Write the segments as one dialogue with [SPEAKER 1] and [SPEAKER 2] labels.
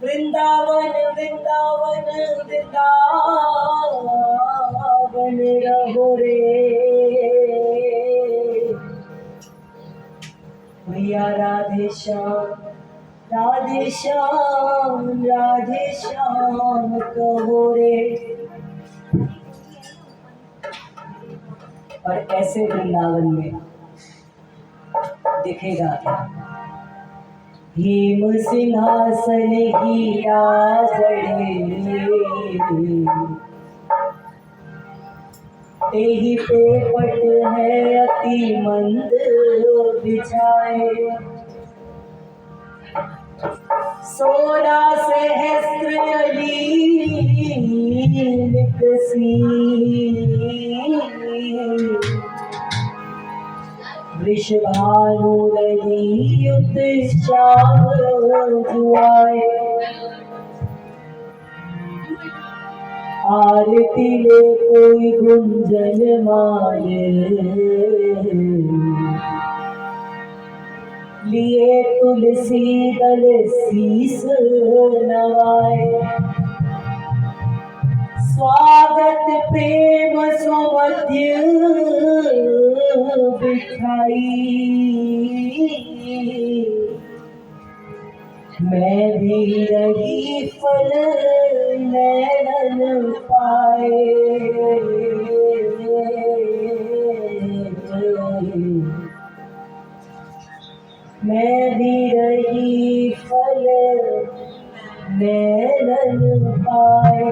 [SPEAKER 1] वृंदावन वृंदावन वृंदावन रहो रे भैया राधे श्याम राधे श्याम राधे श्याम कहो रे। और ऐसे वृंदावन में दिखेगा हेम सिंहासन हीरा जड़े तेहि पे पट है अति मंद बिछाए 16 सहस्त्र अलीन कसी वृषभानुललित श्याम जुआए आरती ले कोई गुंजन माने लिए तुलसी दल शीस नवाए स्वागत प्रेम सौमध्य बिठाई मैं भी रही फल नैनन पाए मैं भी रही फल नैनन पाए।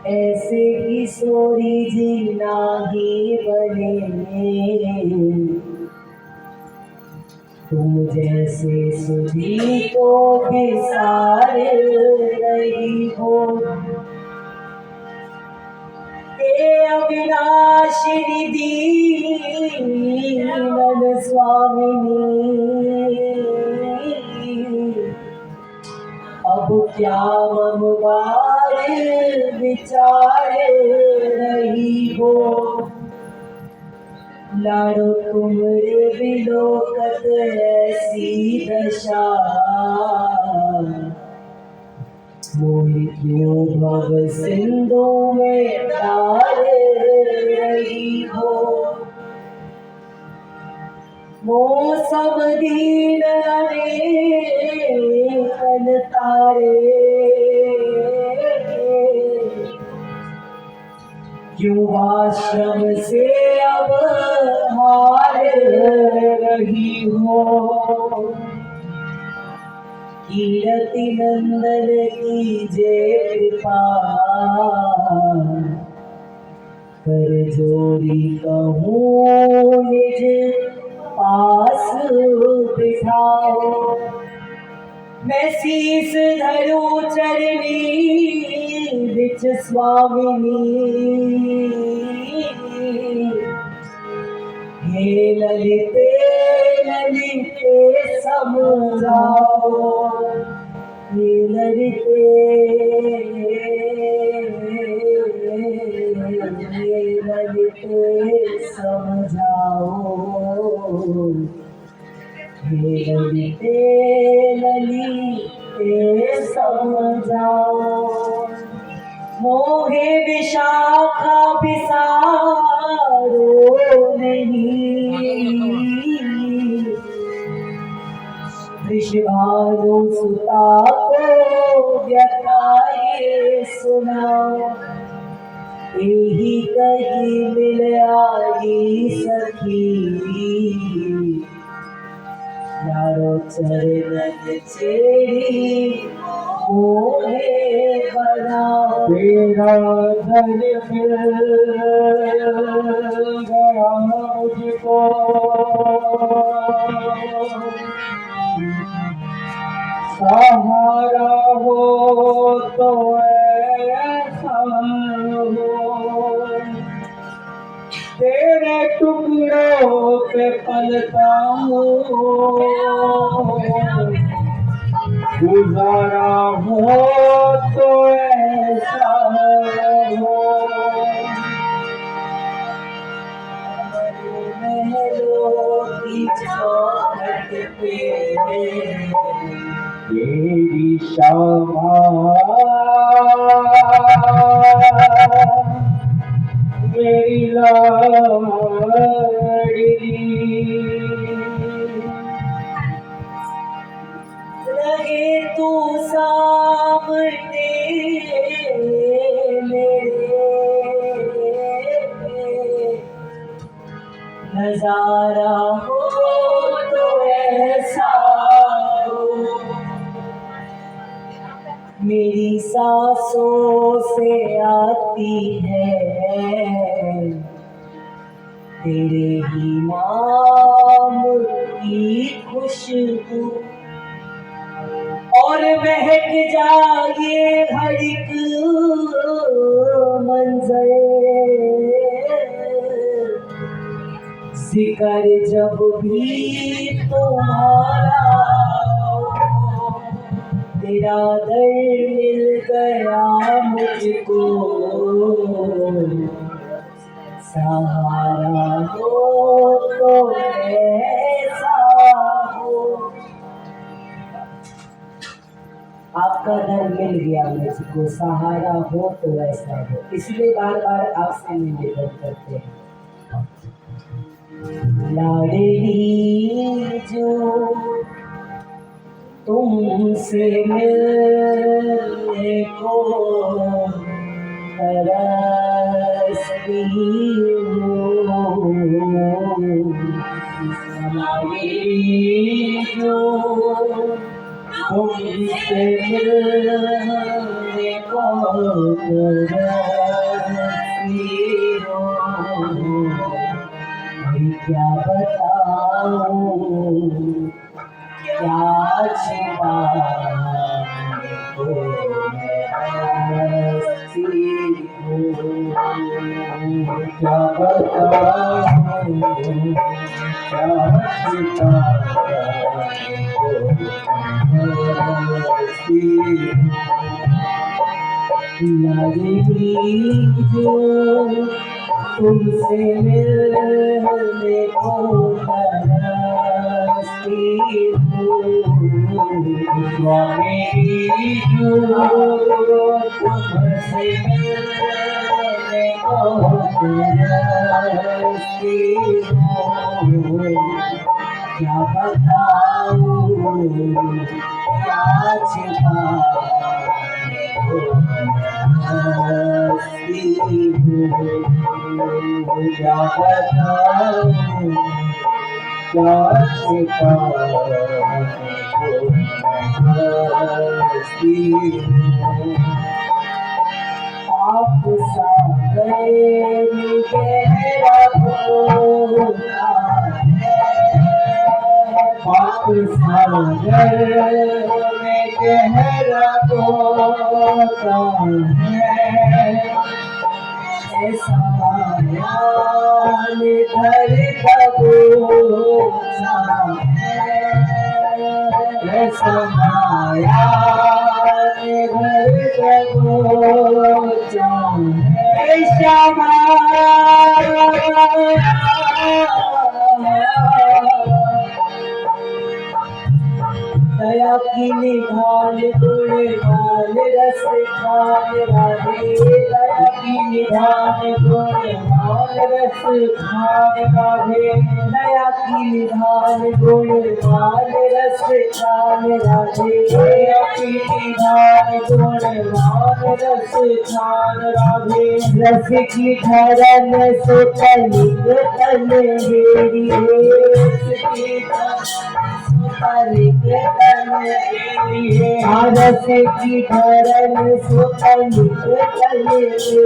[SPEAKER 1] ऐसे किशोरी जी नाही बने तुम जैसे सुधी को विसार रही हो हे अविनाशी दीनन स्वामिनी अब क्या ममवार विचार रही हो लाडो तुमरे विलोकत ऐसी दशा मोहित्यो भव सिंधु में डाल रही हो मोह सब दीन अनेकन तारे युवाश्रम से अब हार रही हो कीरति नंदन की जय कृपा कर जोड़ी कहूँ निज पास बिठाओ मैं शीस धरूं चरनी बिच स्वामिनी हे ललिते ललिते समझाओ ये लड़के समझाओ, हे ललिते ललिते समझाओ, मोहे विशाखा बिसारो नहीं, वृषभानु सुता को व्यथाए सुनाओ, यही कहीं मिल आई सखी, यारो चरण चेरी मोहे बनाओ, तेरा धन मिल गया मुझको, सहारा हो तो ऐसा हो, तेरे टुकड़ों पे पलता हो, गुजारा हो तो ऐसा हो, महलों की चौखट पे तेरी शामा मेरी लाडली, लगे तू सामने मेरे, नजारा हो तो ऐसा हो, मेरी सांसों से आती है तेरे ही नाम की खुशबू, और महक जाए हर एक मंजर, जिक्र जब भी तुम्हारा, तेरा दर मिल गया मुझको, सहारा हो तो ऐसा हो, आपका दर मिल गया मुझको, सहारा हो तो ऐसा हो, इसलिए बार बार आपसे निवेदन करते हैं, लाडली जो तुमसे मिलने को तरसती हूँ, लाडली जो तुमसे मिलने को तरसती हूँ, क्या बताऊं क्या छिपाने को हंसती हूँ, क्या बताऊं क्या छिपाने को हंसती हूँ, लाडली जो तुमसे मिलने को तरसती हूँ, स्वामी जो तुमसे मिलने को तरसती हूँ, क्या बताऊँ क्या छिपाने को हंसती हूँ, क्या बताऊँ क्या छिपाने को हंसती हूँ, आप सागर गहरा होता है, आप सागर में गहरा होता है, ऐसा मायान धर दबोचा है, ऐसा माया घर दबोचा है श्यामा। दया की निधान गुणगान रस खान राधे। दया की निधान गुणगान रस खान राधे। दया की निधान गुणगान रस खान राधे। दया की निधान गुणगान रस खान राधे। रस की धरन सुतलिक तन हेरी। रस की आरस की धरन सुतलिक तलेरी।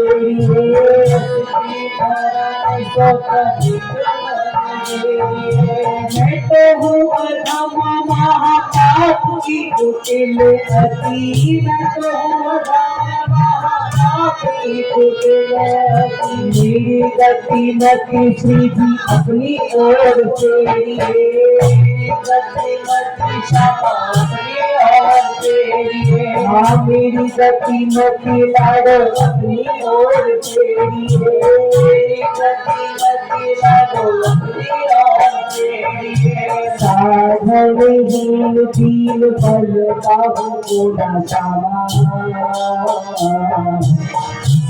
[SPEAKER 1] मैं तो हूँ अधम महापाप की कुटिल अति। मैं तो हूँ अधम महापाप की कुटिल अति। मेरी गति मति श्री जी अपनी ओर फेरी। गति मति क्षमा अपनी ओर फेरी। हाँ मेरी गति मति लाडो अपनी ओर फेरी। मेरी गति मति लाडो अपनी ओर फेरी। साधनहीन दीन बल बाहु गुना श्यामा।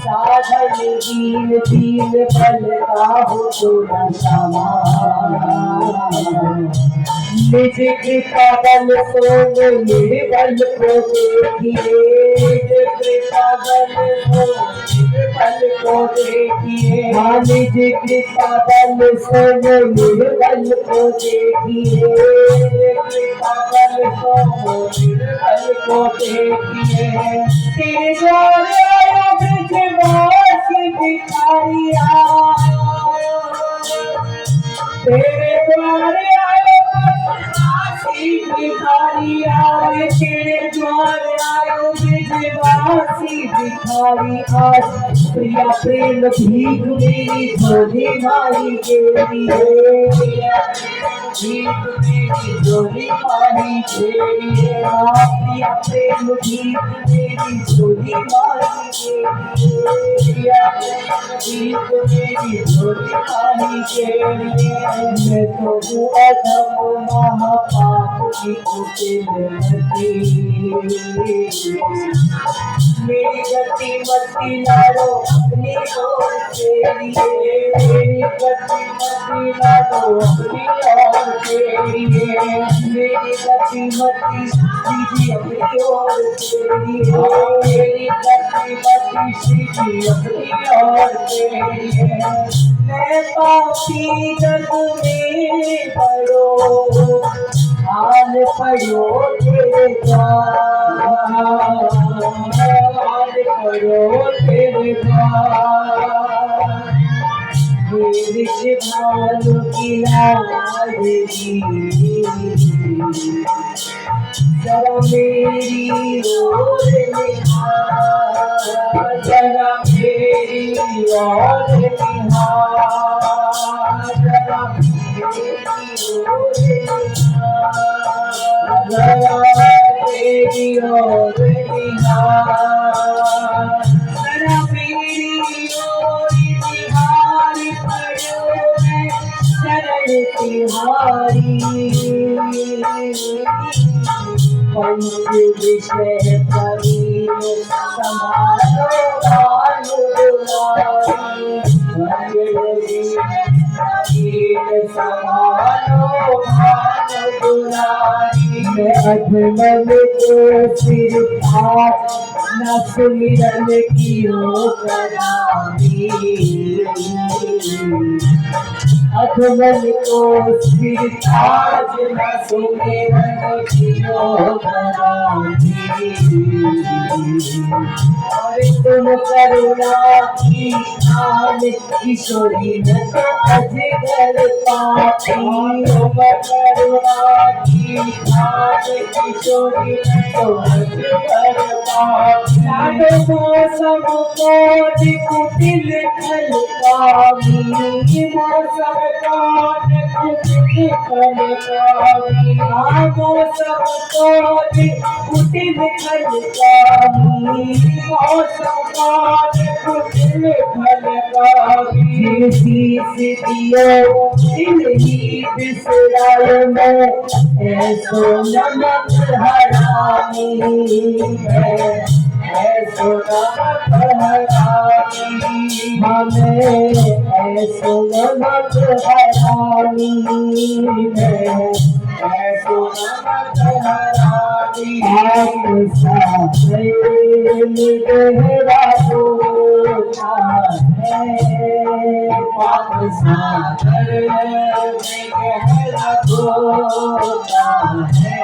[SPEAKER 1] साधनहीन दीन बल बाहु गुना श्यामा। निज कृपा बल सो निर्बल को देखिए। निज कृपा बल सो निर्बल को देखिए। हाँ निज कृपा बल सो निर्बल को देखिए। कृपा बल सो निर्बल को देखिए। तेरे द्वारे आया ब्रजवासी भिखारिया। तेरे द्वारे आयो ब्रजवासी भिखारिया। तेरे द्वारे आयो ब्रजवासी भिखारी। आज प्रिया प्रेम भीख मेरी झोली माही गेरी। भीख मेरी झोली माही गेरी। प्रिया प्रेम भीख मेरी झोली माही गेरी। भीख मेरी झोली माही गेरी। मैं तो हूँ अधम महापाप की कुटिल अति। मेरी गति मति लाडो अपनी ओर फेरी। मेरी गति मति लाडो अपनी ओर फेरी। मेरी गति मति सीधी अपनी ओर फेरी। मेरी गति मति सीधी अपनी ओर फेरी। मैं पापी जग में पड़ो हाल पड़ो तेरे द्वार। हाल पड़ो तेरे द्वार। विष भालू की लाडली जरा मेरी ओर निहार। जरा मेरी ओर निहार। जरा मेरी ओर निहार। जरा तेरी ओर निहार। जरा मेरी ओर निहार। पड़ो मैं शरण तिहारी। पंच विषय प्रवीण समानो भानु दुलारी। पंच विषय प्रवीण समानो भानु दुलारी। मैं अधमन को सिर हाथ न सुमिरन कियो करारी। अधमन को सिर ताज न सुमिरन कियो करारी। और तुम करुणा की खान किशोरी न तो अजगर पापी। तुम करुणा की खान किशोरी न तो अजगर पापी। लाडो मौसम को कुटिल खल पावी। मौसम आगो सब तोरी कुटिल खलकानी शीश दियो दिल ही बिसराय में ऐसो नमक हरामी है ऐसो नमक हरामी हमें ऐसो नमक हरामी है ऐसो नमक हरामी हम सारे गहरा होता है पाप सागर में गहरा होता है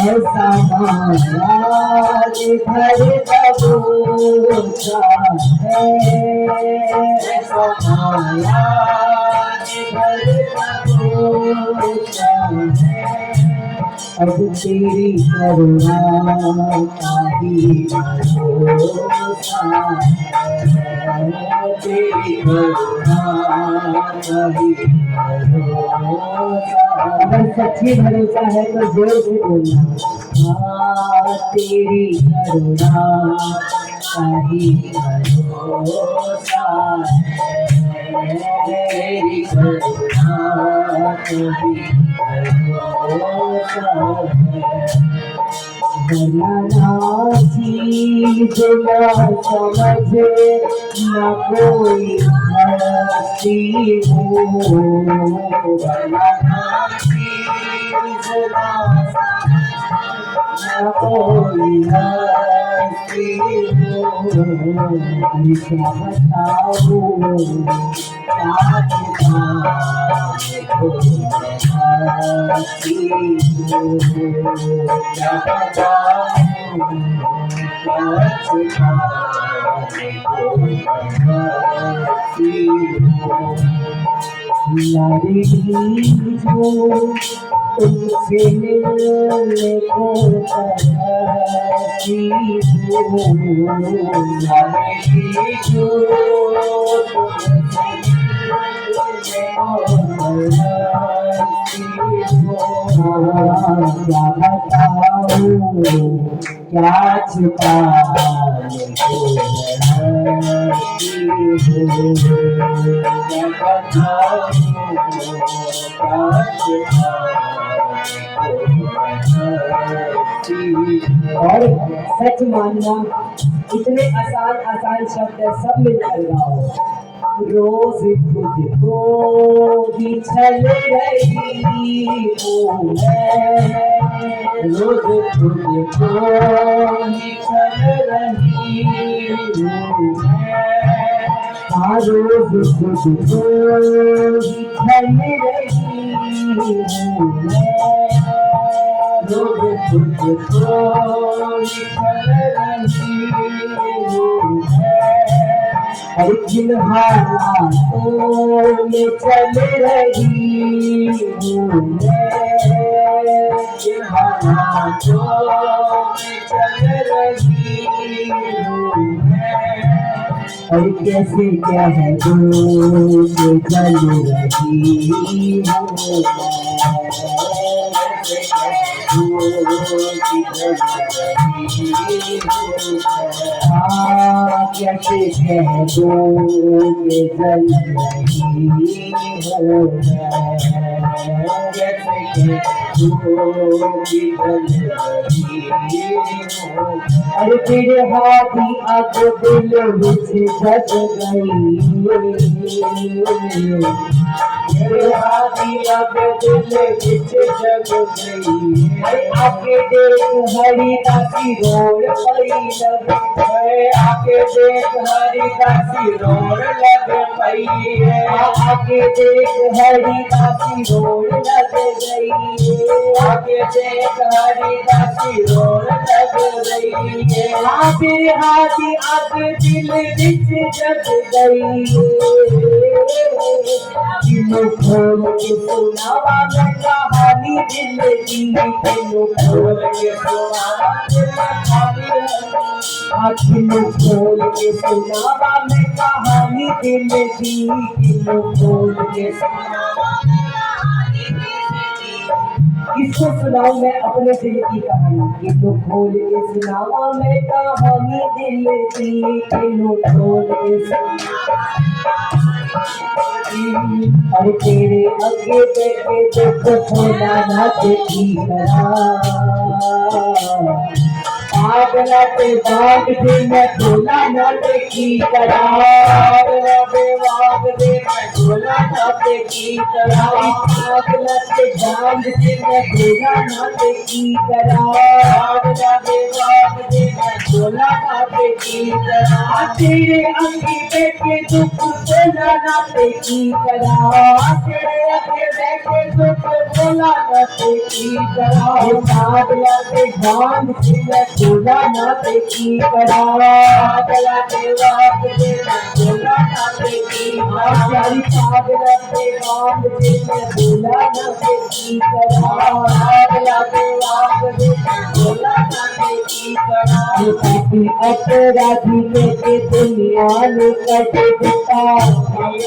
[SPEAKER 1] ऐसा महाराज घर तब होता है ऐसा महाराज घर तब होता है अब तेरी करुणा का ही भरोसा है तेरी करुणा का ही भरोसा अगर सच्ची भरोसा है तो जोर से बोलना हाँ तेरी करुणा का ही भरोसा है तेरी करुणा का ही वरना चीज न समझ न कोई हस्ती हो वरना चीज न कोई हस्ती हो क्या बताऊं क्या तुमसे मिलने को तरसी जो क्या बताऊं क्या छुपा और सच मानना इतने आसान आसान शब्द है सब मिलकर गाओ रोज तुझको बिछल रही हूँ मैं रोज तुझको बिछल रही हूँ मैं हाँ रोज तुझको बिछल रही हूँ मैं रोज तुझको बिछल रही हूँ मैं हर जिन हालातों में चल रही हूँ मैं जिन हालातों में चल रही हूँ मैं और कैसे कह दूँ कि चल रही हूँ कैसे कह दो कि जल रही हो कैसे कह दो कि जल रही हो अरे तेरे हाथी अब दिल विच जग गई तेरे हाथी अब दिल विच जग गई आके देख हरी दासी रोड पई लग आके देख हरी दासी रोड लग पई है आके देख हरी दासी रोड लग गई आके देख हरी दासी रोड लग गई है आके हाथी अब दिल विच जग गई दिल खोल के सुनावा मैं कहानी कहानी दिल की किलो खोल के सुनावा दिल खाली है किलो खोल के सुनावा मैं कहानी दिल की किलो खोल के सुनावा किसको सुनाऊं मैं अपने दिल की कहानी किलो खोल के सुनावा मैं कहानी दिल की किलो खोल के सुनावा और तेरे आगे बैठे देखो खोला ना देखी पागला पे बाग दे मैं खोला ना देखी पागला पे बाग दे मैं खोला ना देखी पागला पे बाग दे मैं खोला ना देखी पागला पे बाग दे मैं खोला ना देखी तेरे आगे बैठे दुख बोला ना देखी तेरे आगे बैठे दुख बोला ना देखी पागला पे बाग दे मैं खोला ना देखी पागला पे बाग दे मैं खोला ना देखी प्यारी पागला पे बाग दे मैं खोला ना देखी पागला पे बाग दे मैं खोला ना देखी अपराधी के दुनिया ने कट दिता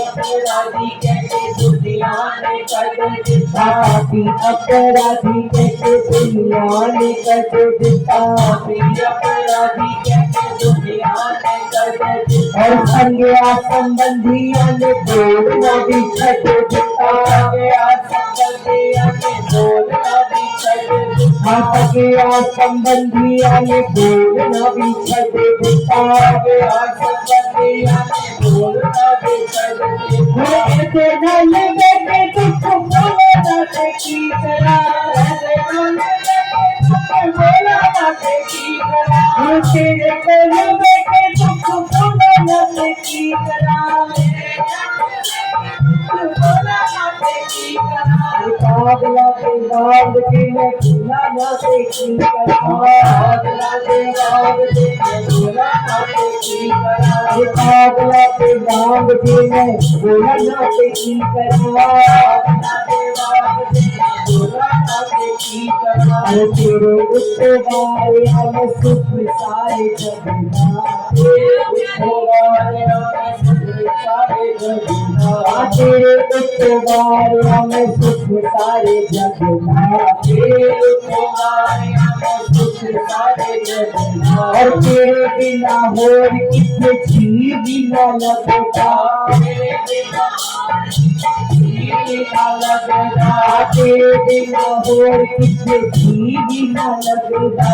[SPEAKER 1] अपराधी के दुनिया ने कट दिता अपराधी के दुनिया ने कट दिता अपराधी के दुनिया ने कट दिता और संज्ञा संबंधियों ने बोलना भी छट दिता संबंधियों ने बोलना भी छट दिता संबंधियों ने बोलना भी छट दिता संबंधियों ने बोलना भी छट दिता ऐसे न लगे कि दुख बोलना की तरह ऐसे न लगे दुख बोलना की तरह तेरे को लगे कि दुख बोलना की तरह पागला के बाग दे मैं खोला ना देखी पागला के बाग दे मैं खोला ना देखी पागला के बाग दे मैं खोला ना देखी पागला के बाग दे मैं खोला ना देखी तेरे उत्तवारे हम सुख सारे जगना उत्तवारे हम सुख सारे जगना तेरे उत्तवारे हम सुख सारे जगना तेरे उत्तवारे हम सुख सारे जगना और तेरे बिना और कितने जी बिना लगता तेरे बिना लगता तेरे बिना और कितने जी बिना लगता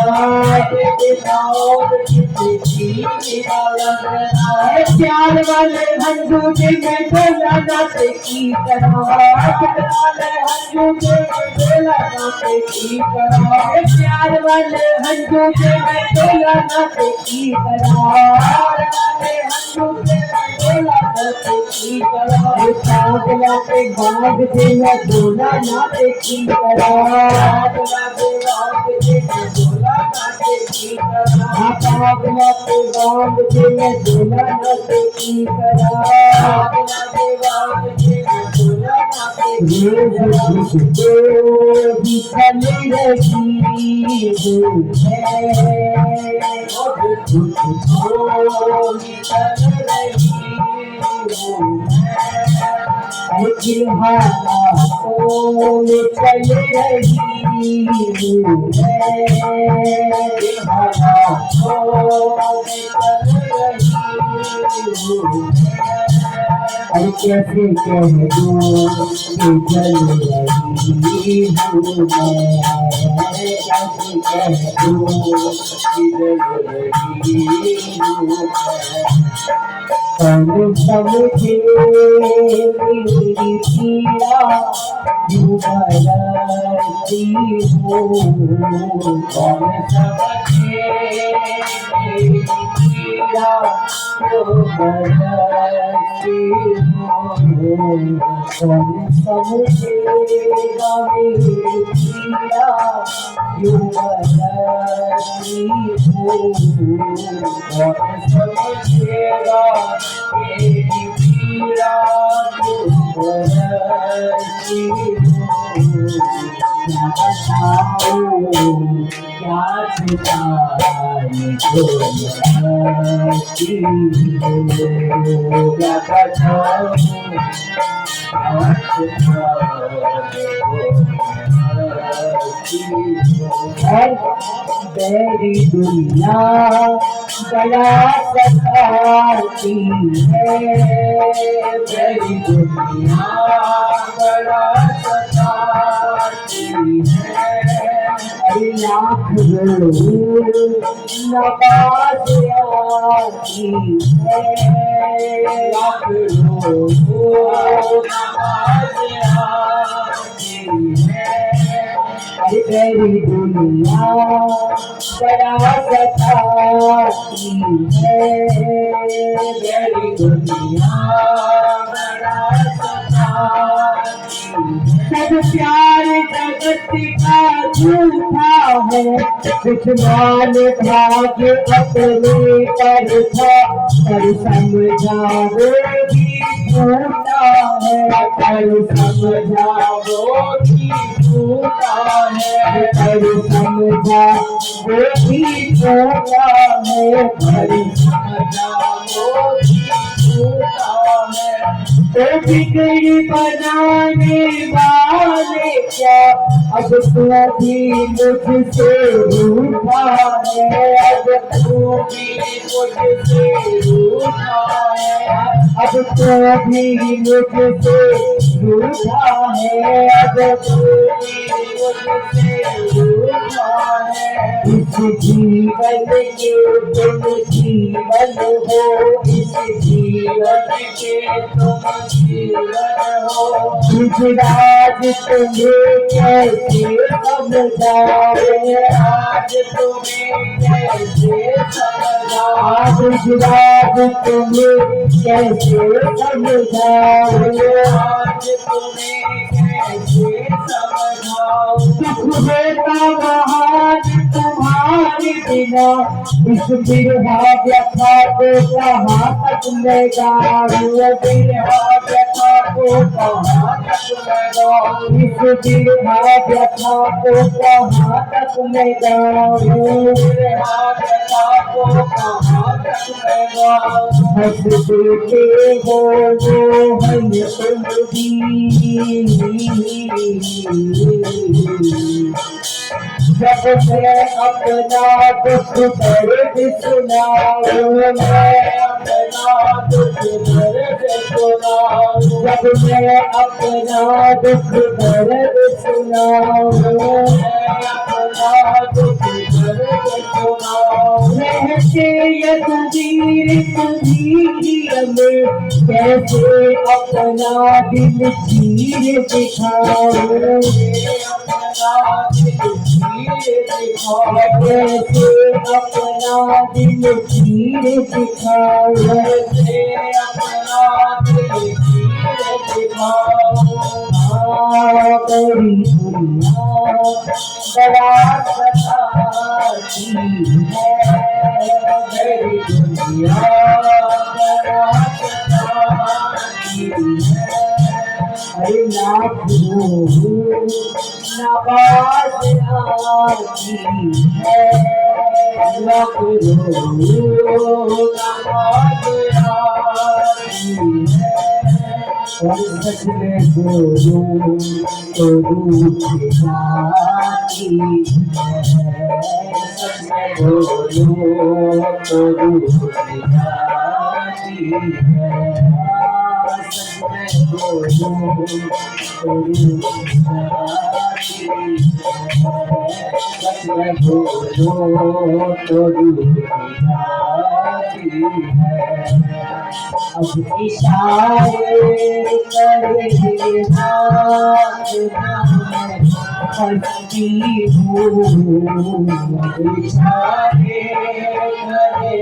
[SPEAKER 1] तेरे बिना और कितने जी बिना लगता प्यार वाले हंजू के मैं बोला जाते की तरह वाले हंजू के मैं बोला जाते की तरह प्यार वाले हंजू के मैं बोला जाते की तरह वाले हंजू के मैं बोला जाते की तरह पागला पे बाग दे मैं बोला जाते की तरह पागला पे बाग दे मैं बोला जाते की तरह पागला पे बाग दे मैं बोला जाते की तरह पागला पे बाग दे मैं बोला जाते की तरह बिछल रही चल रही अरे कैसे कह दूँ कि चल रही हूँ मैं कैसे कह दूँ कि चल रही हूँ कौन समझे मेरी पीड़ा यूं बरसती हूँ कौन समझे मेरी पीड़ा यूं बरसती हूँ कौन समझेगा मेरी पीड़ा यूं बरसती हूँ कौन समझेगा मेरी पीड़ा यूं बरसती हूँ क्या बताऊं क्या छिपाने को मस्ती हो क्या बताऊं क्या छिपाने को हर तेरी दुनिया बड़ा सताती है तेरी दुनिया बड़ा सताती है अरे लाख नवाज आती है लाख नवाज आती है तेरी दुनिया बड़ा सताती है तेरी दुनिया बड़ा सताती है सब प्यार जगत का झूठा है दुश्मन भाग्य अपने पर था पर समझा वो भी झूठा है पर समझा वो भी झूठा है पर समझा वो भी झूठा है पर समझा वो भी झूठा है तो बिगड़ बनाने वाले क्या अब तू भी मुझसे रूठा है अब तू भी मुझसे रूठा है अब तो भी मुझसे रूठा है अब तो भी मुझसे रूठा है इस जीवन के तुम जीवन हो इस जीवन के तुम जीवन हो गुजरात तुम्हें कैसे समझाओ आज तुम्हें कैसे समझाओ गुजरात तुम्हें कैसे समझाओ आज तुम्हें कैसे समझाओ दुख होता महान तुम्हारे बिना इस बिरहा व्यथा को कहाँ तक मैं गाऊं बिरहा व्यथा को कहाँ तक मैं गाऊं इस बिरहा व्यथा को कहाँ तक मैं गाऊं बिरहा व्यथा को कहाँ तक मैं गाऊं हंस देते हो मोहन तुम भी जब मैं अपना दुख दर्द सुनाऊं मैं अपना दुख दर्द सुनाऊं जब मैं अपना दुख दर्द सुनाऊं मैं अपना दुख दर्द सुनाऊं रहते यदीर तुम्हीं में कैसे अपना दिल चीर दिखाऊं अपना दिल कैसे अपना दिल चीर दिखाओ कैसे अपना दिल चीर दिखाओ तेरी दुनिया बड़ा सताती है तेरी दुनिया बड़ा सताती है अरे लाख नवाज आती है लाख नवाज आती है और सच में बोलूं तो रूठ जाती है सच में बोलूं तो रूठ जाती है सच में बोलूं तो रूठ जाती है सच में बोलूं तो रूठ जाती है अब इशारे करे नाचना हंसती हूँ अब इशारे करे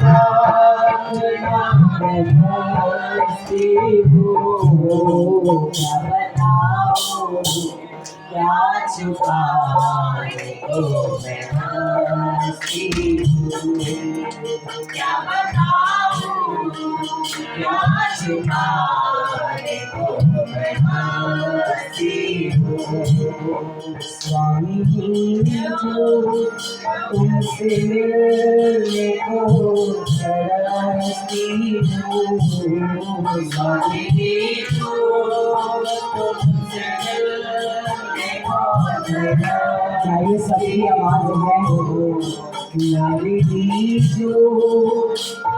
[SPEAKER 1] नाचना हंसती हूँ क्या बताऊँ क्या छुपाए तो मैं हंसती हूँ, क्या बताऊँ क्या छुपाए तो मैं हंसती हूँ। स्वामी जो तुमसे मिलने को तरसती हूँ, स्वामी जो तुमसे मिलने को क्या ये सबकी आवाज है? लाडली जो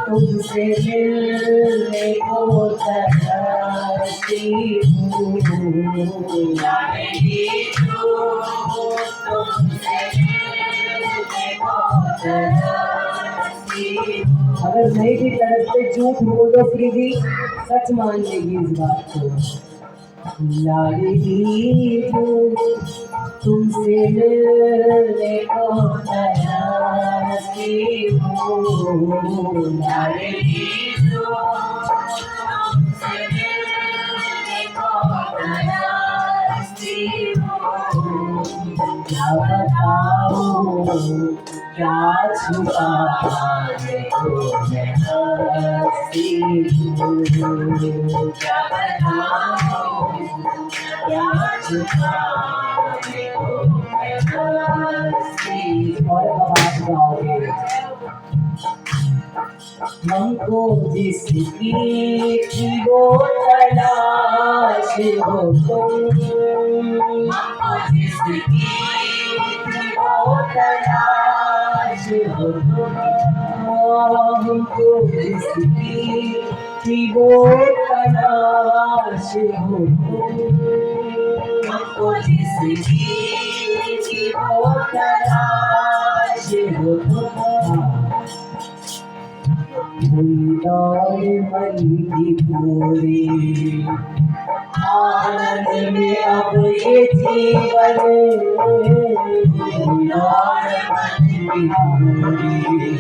[SPEAKER 1] तुमसे मिलने को तरसती हूँ, लाडली जो तुमसे मिलने को तरसती हूँ। अगर नहीं भी तरसते झूठ बोलो फिर भी सच मान लेगी इस बात को। लाडली जो तुमसे मिलने को तरसती हूँ, लाडली जो तुमसे मिलने को तरसती हूँ। क्या बताऊँ क्या छुपाए तो मैं हंसती हूँ, क्या बताऊँ क्या छुपाए तो मैं हंसती हूँ। और अब आप गाओगे। हमको जिसकी थी वो तलाश हो तुम, हमको जिसकी थी वो तलाश हो तुम, हमको जिसकी थी वो तलाश हो तुम, हमको जिसकी थी वो तलाश हो तुम। और मन की पूरी आनंद में अब ये जीवन, और मन की पूरी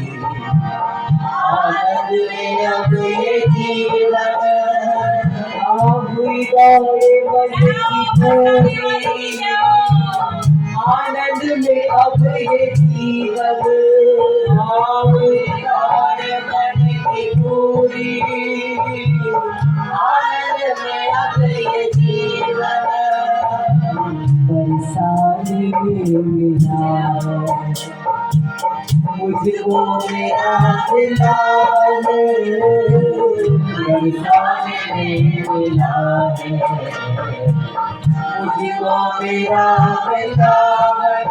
[SPEAKER 1] आनंद में अब ये जीवन, अब दौड़ मन की पूरी आनंद में अब ये जीवन, अब दौड़ मन की पूरी आनंद में अब ये जीवन। परेशानी में मिला मुझको मेरा वृंदावन, परेशानी में मिला मुझको मेरा वृंदावन,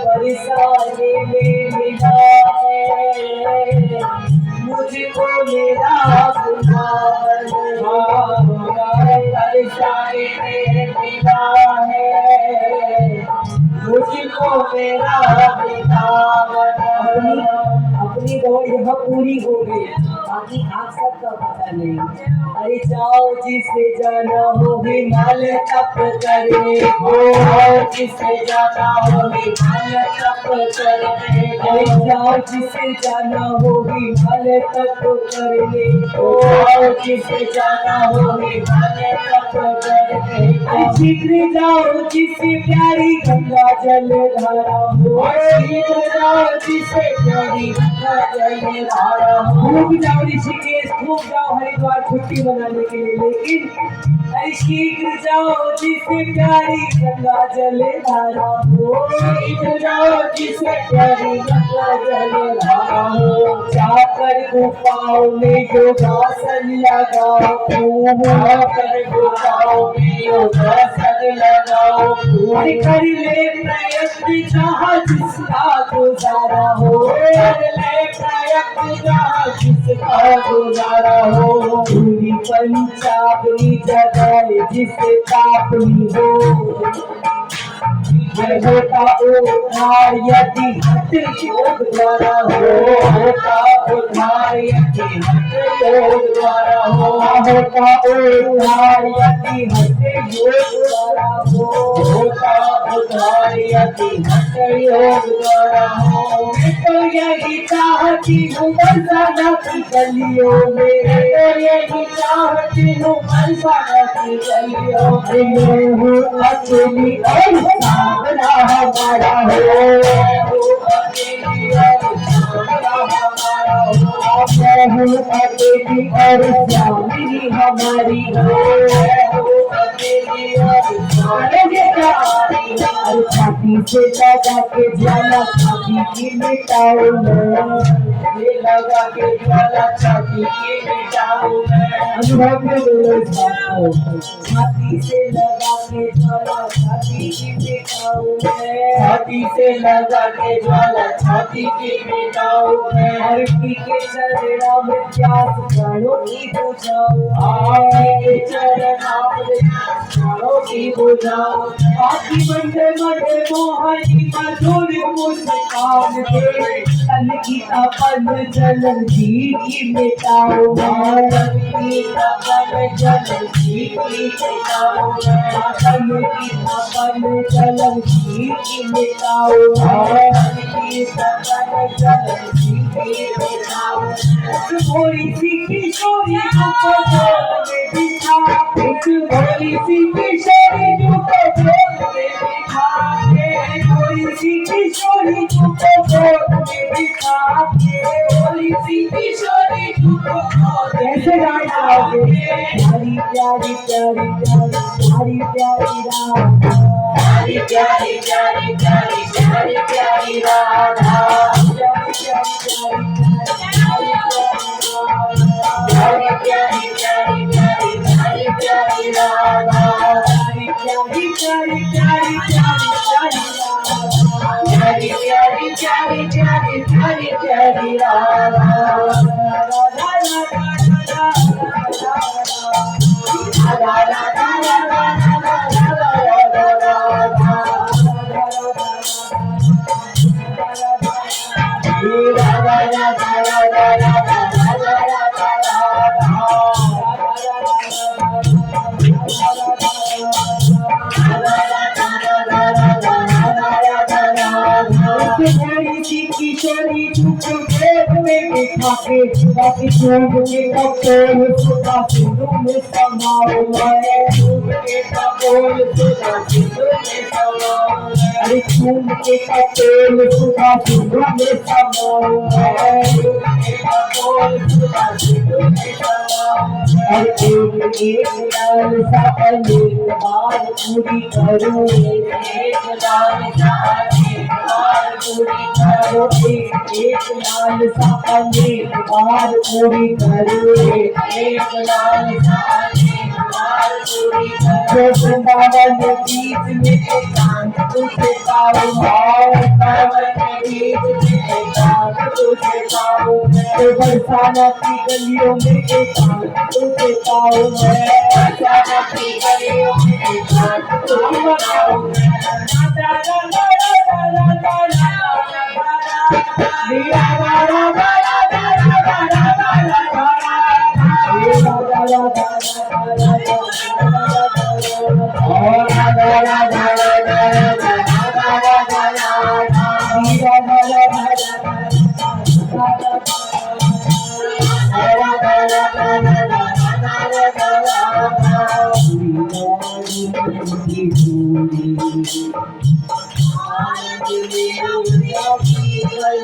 [SPEAKER 1] परेशानी में मिला मुझको मेरा वृंदावन, परेशानी में मिला है मुझको मेरा वृंदावन। अपनी दौड़ यहाँ पूरी हो गई, बाकी आप सबका पता नहीं। अरे जाओ जिसे जाना हो हिमालय तप करने को, जिसे जाना हो हिमालय तप करने को, जाओ जिसे जाना हो हिमालय तप करने को, जिसे जाना हो हिमालय तप करने को, शीघ्र जाओ जिसे प्यारी गंगा जल धारा हो, शीघ्र जाओ जिसे प्यारी गंगा जल धारा हो। खूब जाओ ऋषिकेश, खूब जाओ हरिद्वार छुट्टी मनाने के लिए, लेकिन शीघ्र जाओ जिसे प्यारी गंगा जल धारा हो, शीघ्र जाओ जिसे प्यारी गंगा जल धारा हो। जाकर गुफाओं में योगासन लगाओ, जाकर गुफाओं में योगासन लगाओ, कर ले प्रयत्न जहाँ जिसका गुजारा हो, कर ले प्रयत्न जहाँ जिसका गुजारा हो। पूरी पंचाग्नि जगाए जिसे तापनी हो, होता उद्धार यदि हट योग द्वारा हो, होता उद्धार यदि हट योग द्वारा हो, होता उद्धार यदि हट योग द्वारा हो, होता तुम्हारी अति हट योग द्वारा हो। मैं तो यही चाहती हूँ बरसाना की गलियों में, मैं तो यही चाहती हूँ बरसाना की गलियों में। मैं हूँ अकेली और सावरा हमारा हो, मैं हूँ अकेली और सावरा हमारा हो। मैं हूँ अकेली और सावरी हमारी हो, मैं हूँ अकेली और सावरी हमारी हो। छाती से लगा के ज्वाला छाती की मिटाऊं मैं, ये लगा के ज्वाला छाती की मिटाऊं मैं। अनुभव में बोलो इस बात को, छाती से लगा के ज्वाला छाती की मिटाऊं मैं, छाती से लगा के ज्वाला छाती की मिटाऊं मैं। हर के चरणों में प्यास प्राणों की बुझाऊं, आपके चरणों में प्यास प्राणों की बुझाऊं। आपकी बंदे बंदे मोहनी मधुर मुस्कान दे, तन की तपन जलन की मिटाओ, तन की तपन जलन की मिटाओ, तन की तपन जलन की मिटाओ, तन की तपन जलन की मिटाओ। थोड़ी सी किशोरी को गोद में बिठा, एक थोड़ी सी किशोरी को गोद में बिठा के, थोड़ी सी किशोरी को गोद में बिठा के, थोड़ी सी किशोरी को कैसे गाना गाओगे? प्यारी प्यारी प्यारी प्यारी प्यारी प्यारी प्यारी प्यारी प्यारी प्यारी प्यारी राधा, प्यारी प्यारी प्यारी प्यारी प्यारी प्यारी प्यारी प्यारी राधा, प्यारी प्यारी प्यारी प्यारी प्यारी प्यारी प्यारी प्यारी प्यारी राधा। किशोरी चुप गेट में बिठा के, बाकी चूम के कपोल सुधा सिंधु में समाओ मैं, चूम के कपोल सुधा सिंधु में समाओ, अरे चूम के कपोल सुधा सिंधु में समाओ मैं, चूम के कपोल सुधा सिंधु में समाओ। अरे एक लाल सा अनेक बार पूरी करूँ, एक लाल सा अनेक बार पूरी करो, एक लाल सा अनेक बार पूरी करो, एक लाल सा अनेक बार पूरी करो। वृंदावन बीच में एकांत तुझे पाऊं, वृंदावन बीच में एकांत तुझे पाऊं, तो बरसाना की गलियों में एकांत तुझे पाऊं मैं, बरसाना की गलियों में एकांत तुझे पाऊं मैं। आनंद में अब ये जीवन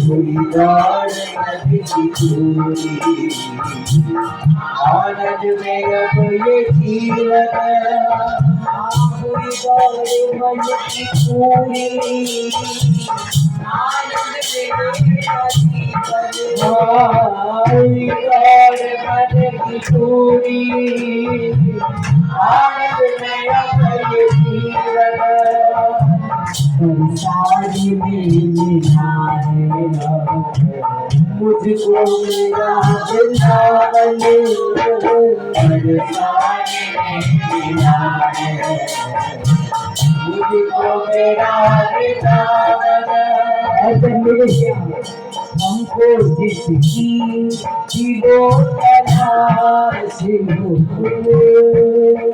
[SPEAKER 1] पूरी गौरे मन की पूरी, आनंद में मेरा जीवन पूरी गौरे मन की पूरी, आनंद में अब ये जीवन संसारी में मिला है मुझको मेरा वृंदावन, संसारी में मिला है मुझको मेरा वृंदावन। हमको जिसकी थी वो तलाश हो,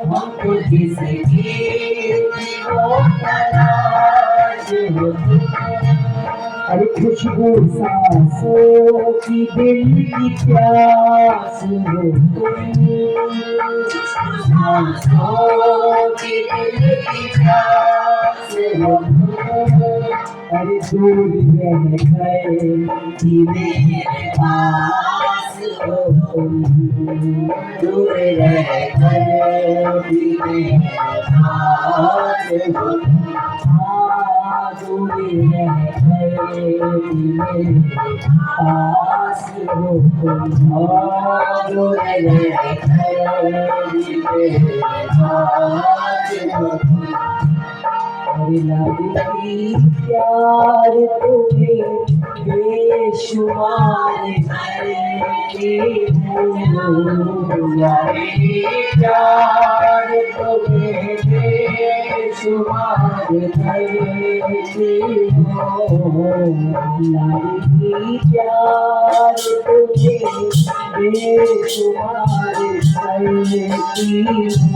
[SPEAKER 1] हमको जिसकी थी वो तलाश हो। अरे खुशबू सांसों की दिल की प्यास हो सांसों की दिल की प्यास हो। अरे दूर रह गए कि मेरे पास हो तुम, दूर रह गए कि मेरे पास हो दूर रह गए कि मेरे पास हो तुम, दूर रह गए कि मेरे पास हो तुम। लगी प्यार तुम्हें बेशुमार करती हूँ, लगी प्यार तुम्हें बेशुमार करती हूँ, लगी प्यार तुम्हें बेशुमार करती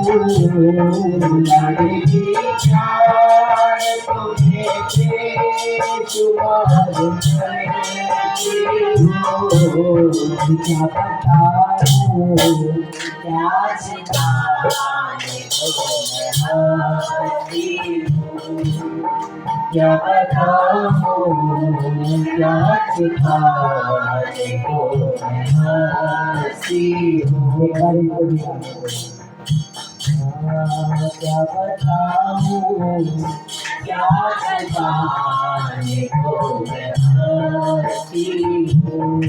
[SPEAKER 1] हूँ, लगी प्यार तुम्हें बेशुमार करती हूँ। क्या बताऊँ क्या सिखाने को मैं हंसती हूँ, क्या बताऊँ क्या सिखाने को मैं हंसती हूँ। क्या बताऊँ क्या सिखाने को मैं हंसती हूँ,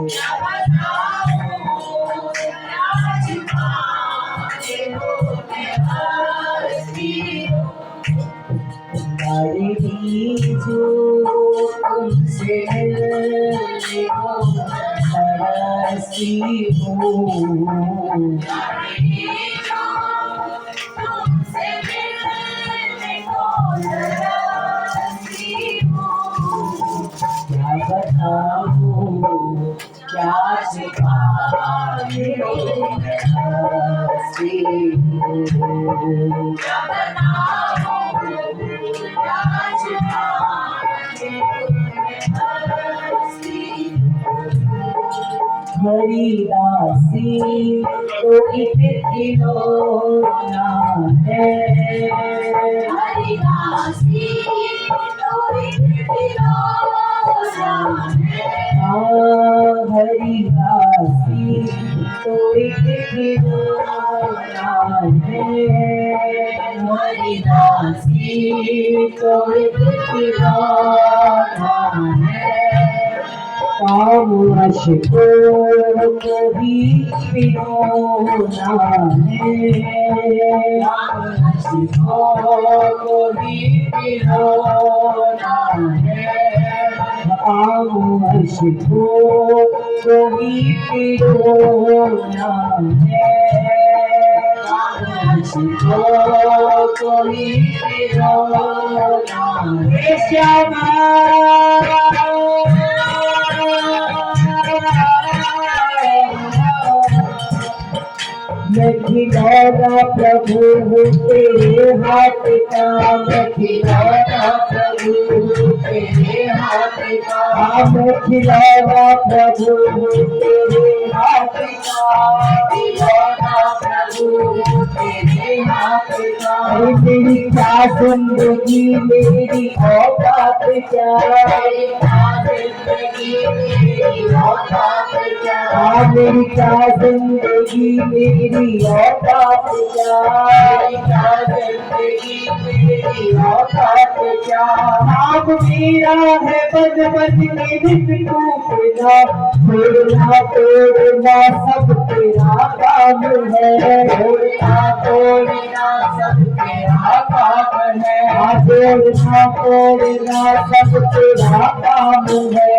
[SPEAKER 1] क्या बताऊँ क्या सिखाने को मैं हंसती हूँ। लड़की जो तुमसे मिलने को तरसती हूँ, लड़की जो तुमसे मिलने को तरसती हूँ। क्या बताऊँ क्या सिखाने को मैं हंसती हूँ, क्या बताऊँ क्या सिखाने को मैं हंसती हूँ। हरिदासी तो एक खिलौना है, हरिदासी तो एक खिलौना है, हरिदासी तो एक खिलौना है, हरिदासी तो एक खिलौना है। खामोश को कभी पिरोना है, खामोश को कभी पिरोना है, खामोश को कभी पिरोना है, खामोश को कभी पिरोना है। श्यामा मैं खिलौना प्रभु हूँ तेरे हाथ का, मैं खिलौना प्रभु हूँ तेरे हाथ का, मैं खिलौना प्रभु हूँ तेरे हाथ का, खिलौना प्रभु हूँ तेरे हाथ का। मेरी क्या जिंदगी मेरी औकात क्या, मेरी क्या जिंदगी मेरी औकात क्या, मेरी क्या जिंदगी मेरी औकात क्या, मेरी क्या जिंदगी मेरी औकात क्या। नाम मेरा है बन बन के नित टूटना, तोड़ना तोड़ना सब तेरा काम है, तोड़ना तोड़ना सब तेरा काम है, तोड़ना तोड़ना सब तेरा काम है,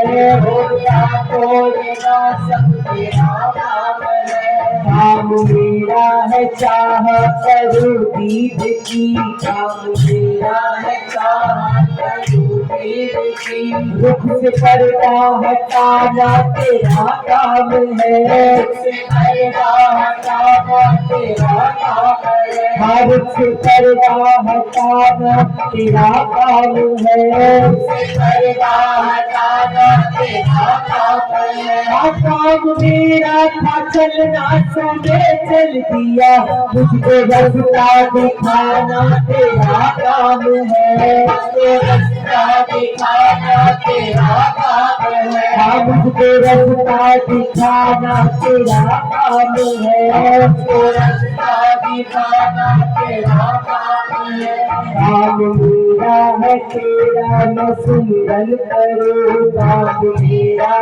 [SPEAKER 1] तोड़ना तोड़ना सब तेरा काम है। काम मेरा है चाह करूँ दीद की, काम मेरा है चाह करूँ रुख से पर्दा हटाना तेरा काम है, रुख से पर्दा हटाना तेरा काम है, हाँ रुख से पर्दा हटाना तेरा काम है, रुख से पर्दा हटाना तेरा काम है, हाँ काम मेरा था चलना संगे चल दिया, मुझको रास्ता दिखाना तेरा काम है, मुझको रास्ता दिखाना तेरा काम है, हाँ मुझको रास्ता दिखाना तेरा काम है, मुझको रास्ता दिखाना तेरा काम है, काम मेरा है तेरा मैं सुमिरन करूँ, काम मेरा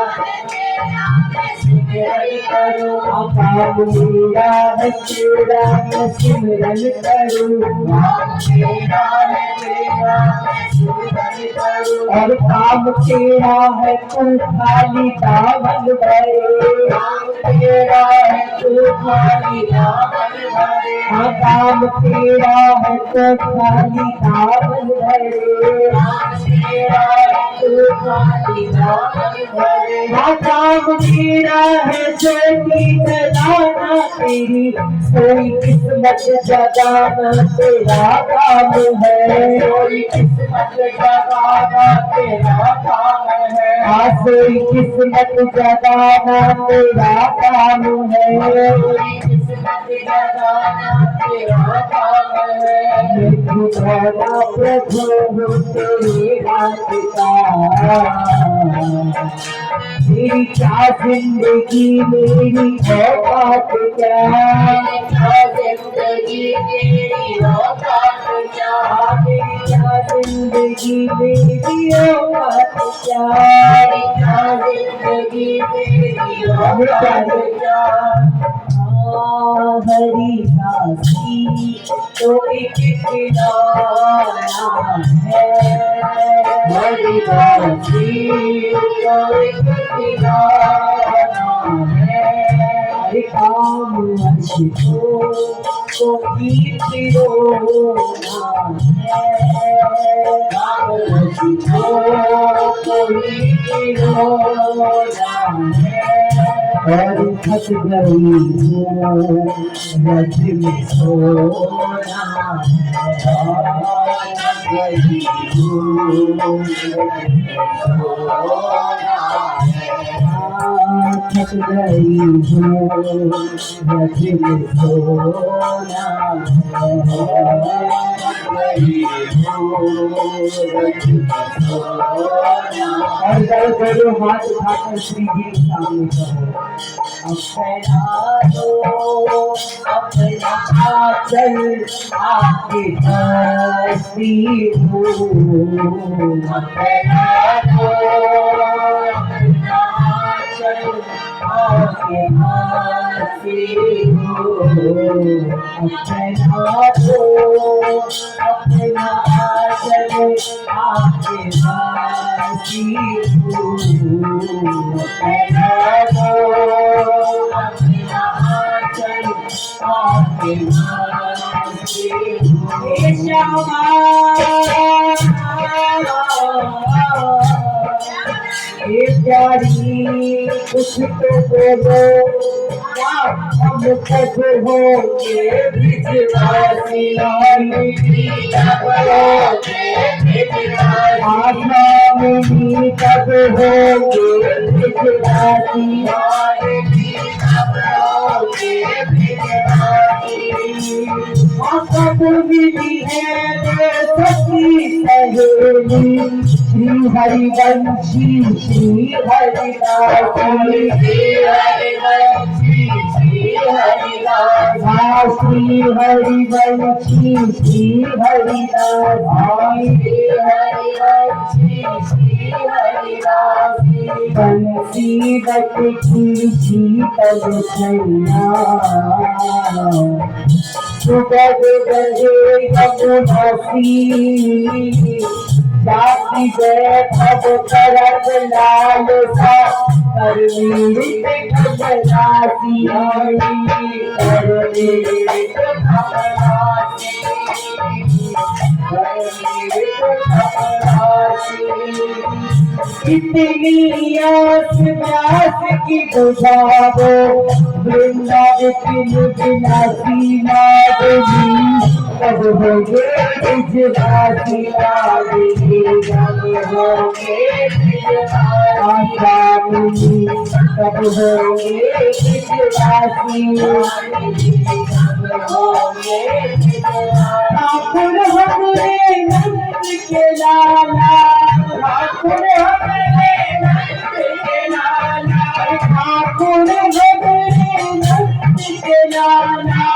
[SPEAKER 1] सिमरन करूँ, काम मेरा है तेरा मैं सिमरन करूँ, काम मेरा है तेरा मैं सिमरन करूँ, और काम तेरा है तू खाली दामन भरे, काम तेरा है तू खाली दामन भरे, हाँ काम तेरा है तू खाली दामन भरे, काम तेरा है तू खाली दामन भरे, हाँ काम मेरा है ज्योति जलाना तेरी, कोई किस्मत जगाना तेरा काम है, कोई किस्मत जगाना तेरा काम है, हाँ कोई किस्मत जगाना तेरा काम है, कोई किस्मत जगाना तेरा काम है, मैं तुम्हारा प्रभु हूँ तेरी बात का, मेरी क्या जिंदगी मेरी औकात क्या, जिंदगी मेरी औकात क्या, मेरी क्या जिंदगी मेरी औकात क्या, जिंदगी मेरी औकात क्या, हरिदासी तो एक खिलौना है, हरिदासी तो एक खिलौना है, हर काम अशुभो तो गीत रोना है, काम अशुभो तो गीत रोना है, और थक गई हूँ रज में सोना है, थक गई हूँ थक गई हूँ रज में सोना और करो हाथ उठाकर श्री जी के सामने कहो, अपना दो अपना आंचल आपके हंसी हूँ, अपना दो अपना आंचल आपके हंसी हूँ, अपना दो अपना आंचल आपके हंसी हूँ, अपना दो अपना आंचल आपके हंसी हूँ, श्यामा ये प्यारी कुछ तो बोलो, क्या हम सब होंगे भिजवासी, आत्मा में कब होंगे भिजवासी, कब मिली है सखी सहेली, श्री हरिवंशी श्री हरिदासी, श्री हरिदास, श्री हरिवंशी श्री हरिदास, श्री हरिदास, बंसी बट की शीतल छैया, सुगध गंगे यमुनासी, जाति जय भव करत लाल सा, करवीर कमलासी, करवीर कमलासी, करवीर कमलासी, इतनी आस प्यास की बुझाओ वृंदावन विनाशी माधवी कब होगे बिजलासी माधवी कब होगे आशानी कब होगे बिजलासी कब होगे ठाकुर हमरे नंद के लाला ठाकुर हमरे नंद के लाला ठाकुर हमरे नंद के लाला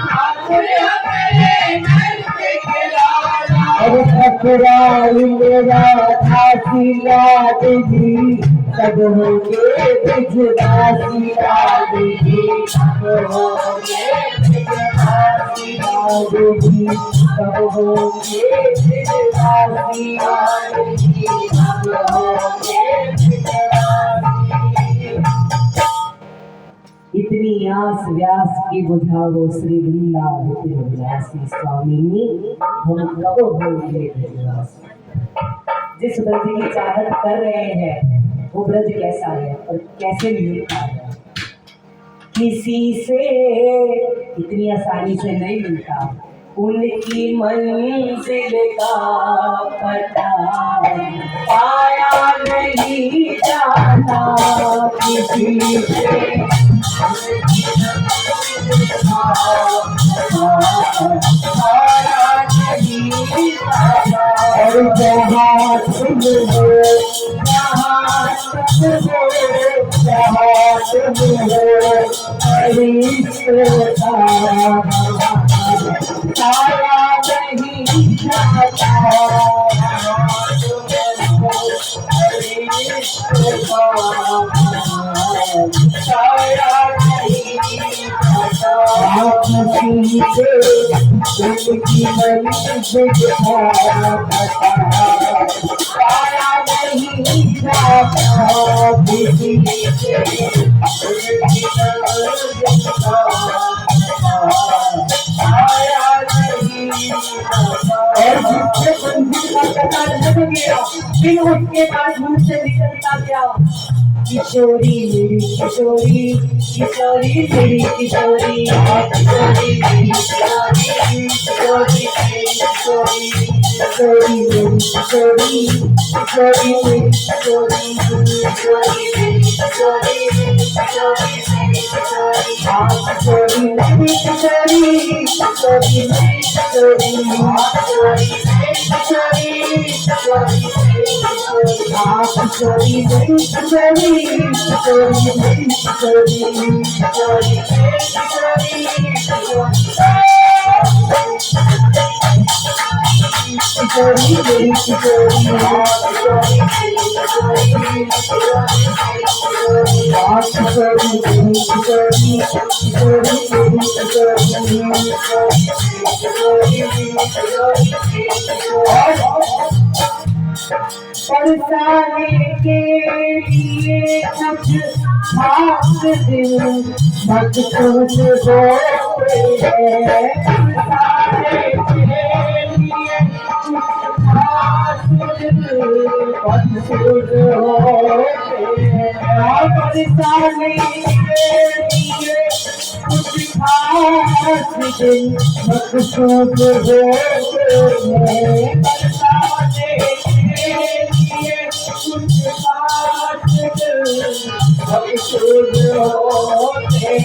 [SPEAKER 1] ठाकुर हमरे नंद के लाला और ठकुराई मेरा झांसी लाडली कब होगे बिजलासी लाडली कब होगे बिजलासी लाडली कब होगे बिजलासी लाडली कब होगे बिजलासी। इतनी आस व्यास की बुझाओ श्री वृंदावन विलासी स्वामिनी हम कब होंगे बिजलासी। जिस ब्रज की चाहत कर रहे हैं वो ब्रज कैसा है और कैसे मिलता है, किसी से इतनी आसानी से नहीं मिलता। उनकी मंजिल का पता पाया नहीं जाता किसी से और जहाँ तुम हो जहाँ तुम हो तारा नहीं जाता फिर उसके बाद मुंह से निकलता क्या, किशोरी मेरी किशोरी किशोरी मेरी किशोरी किशोरी मेरी किशोरी किशोरी मेरी किशोरी किशोरी मेरी किशोरी किशोरी मेरी किशोरी किशोरी मेरी किशोरी किशोरी मेरी किशोरी किशोरी मेरी किशोरी किशोरी मेरी किशोरी किशोरी किशोरी किशोरी मेरी किशोरी बरसाने के लिए कुछ खास दिल मखसूस होते हैं, बरसाने के लिए कुछ खास दिल मखसूस होते हैं, बरसाने के लिए कुछ खास दिल मखसूस होते हैं,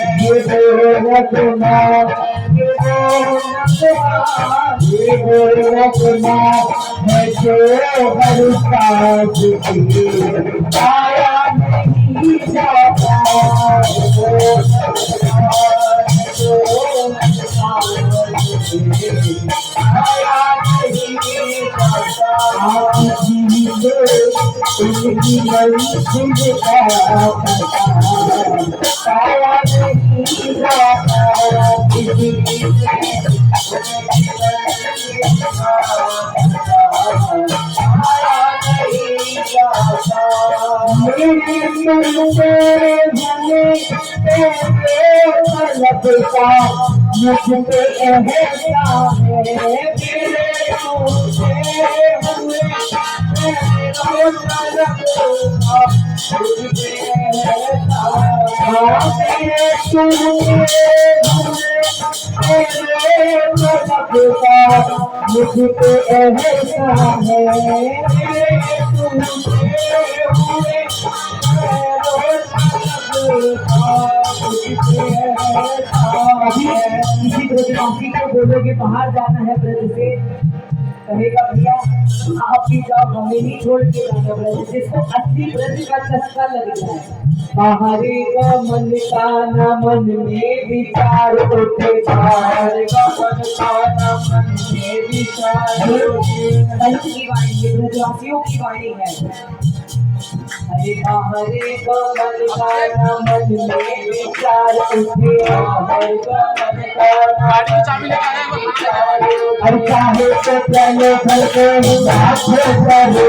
[SPEAKER 1] बरसाने मुझे एहसास है मुझ पे एहसान है। किसी ब्रजवासी को बोलोगे बाहर जाना है ब्रज से, कहेगा भैया आप भी जाओ, हमें नहीं छोड़ के जाना ब्रज। जिसको असली ब्रज का चस्का लग जाए, बाहरी का मन का न मन में विचार उठे, बाहर का मन का न मन में विचार उठे। संत की वाणी, ये ब्रजवासियों की वाणी है। हरे बाहरे का मन का न मन में विचार उठे, बाहर का मन का न मन में विचार उठे। हर चाहे तो चलो भर के लाखों करो,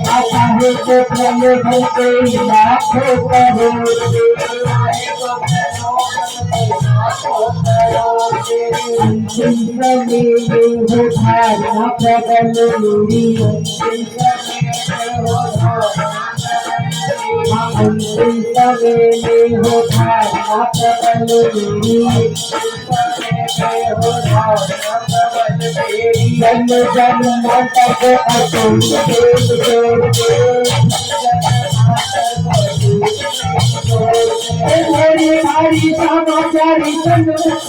[SPEAKER 1] चाहे तो चलो भर के लाखों करो, अंतिम समय में हो धारणा प्रबल मेरी, अंतिम समय में हो धारणा प्रबल मेरी, जन्म जन्म तक अटूट मेरी हरी समाचारी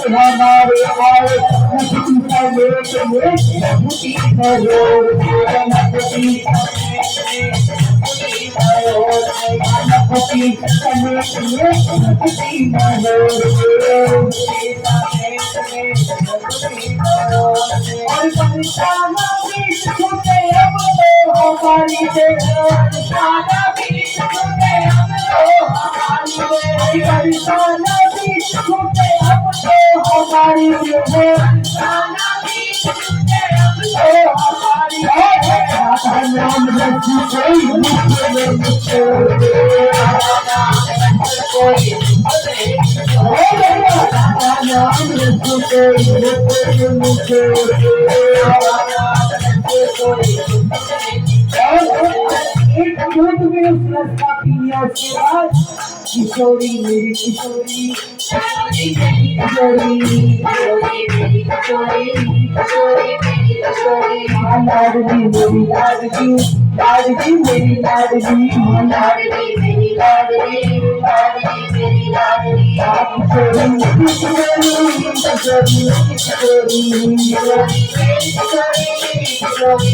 [SPEAKER 1] हमारे आए किशोरी मेरी किशोरी, किशोरी मेरी किशोरी, लाडली मेरी लाडली, लाडली मेरी लाडली, लाडली मेरी लाडली, लाडली मेरी लाडली। किशोरी किशोरी किशोरी किशोरी,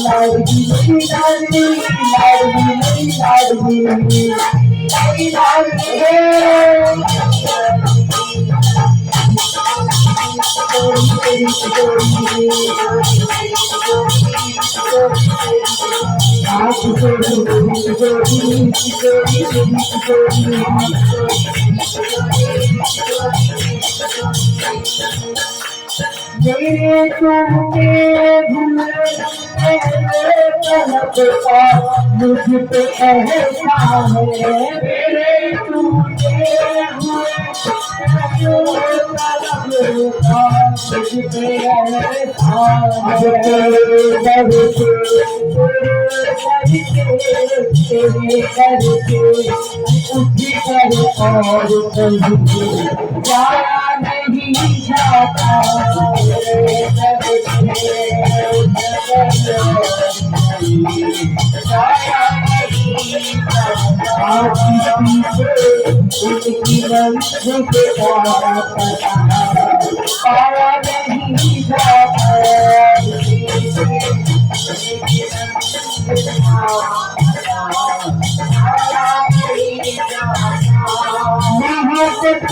[SPEAKER 1] लाडली मेरी लाडली, लाडली मेरी लाडली, मेरे तुमने मुझ पे एहसान है, मेरे तुमने मुझ पे जाया नहीं जाता उनकी मंजिल पे पाया नहीं जाता। मोहब्बत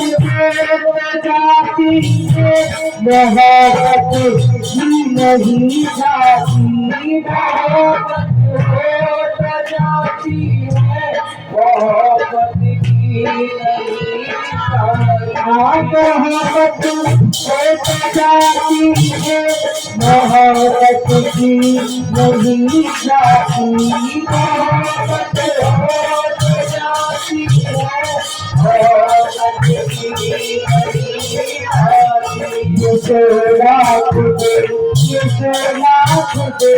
[SPEAKER 1] जाती है, मोहब्बत ही नहीं जाती, मोहब्बत जाती है, मोहब्बत की नहीं मोहब्बत जाती है, मोहब्बत की नहीं जाती, मोहब्बत जाती है, मोहब्बत की नहीं जाती। लाख दे, 100 लाख दे,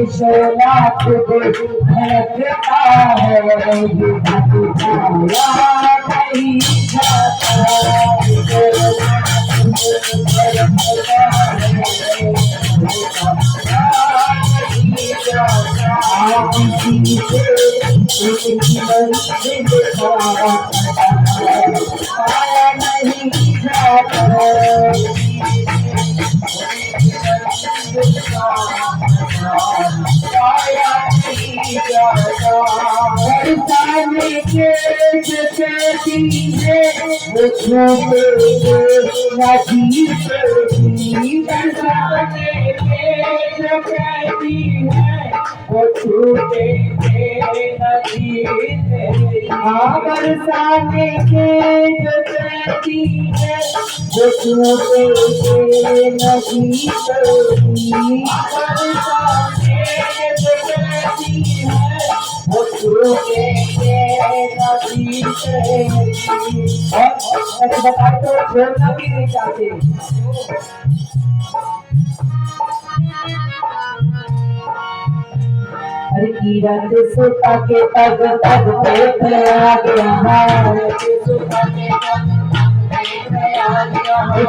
[SPEAKER 1] 100 लाख दे, धड़कता है ये छाया नहीं जाता, 100 लाख आप किसी से एक मंजिल पाया नहीं जाता, पाया नहीं जाता, बरसाने के जो कहती है वो छूटे ना जीते, बरसाने के जो कहती है वो छूटे नदी से, हाँ बरसाने के जो कहती है वो छूटे नदी से, बरसाने जो कहती है वो छूटे नदी से, और बताए तो छोड़ना भी नहीं चाहते। अरे किरण सुता के तग तग पे आ गया है,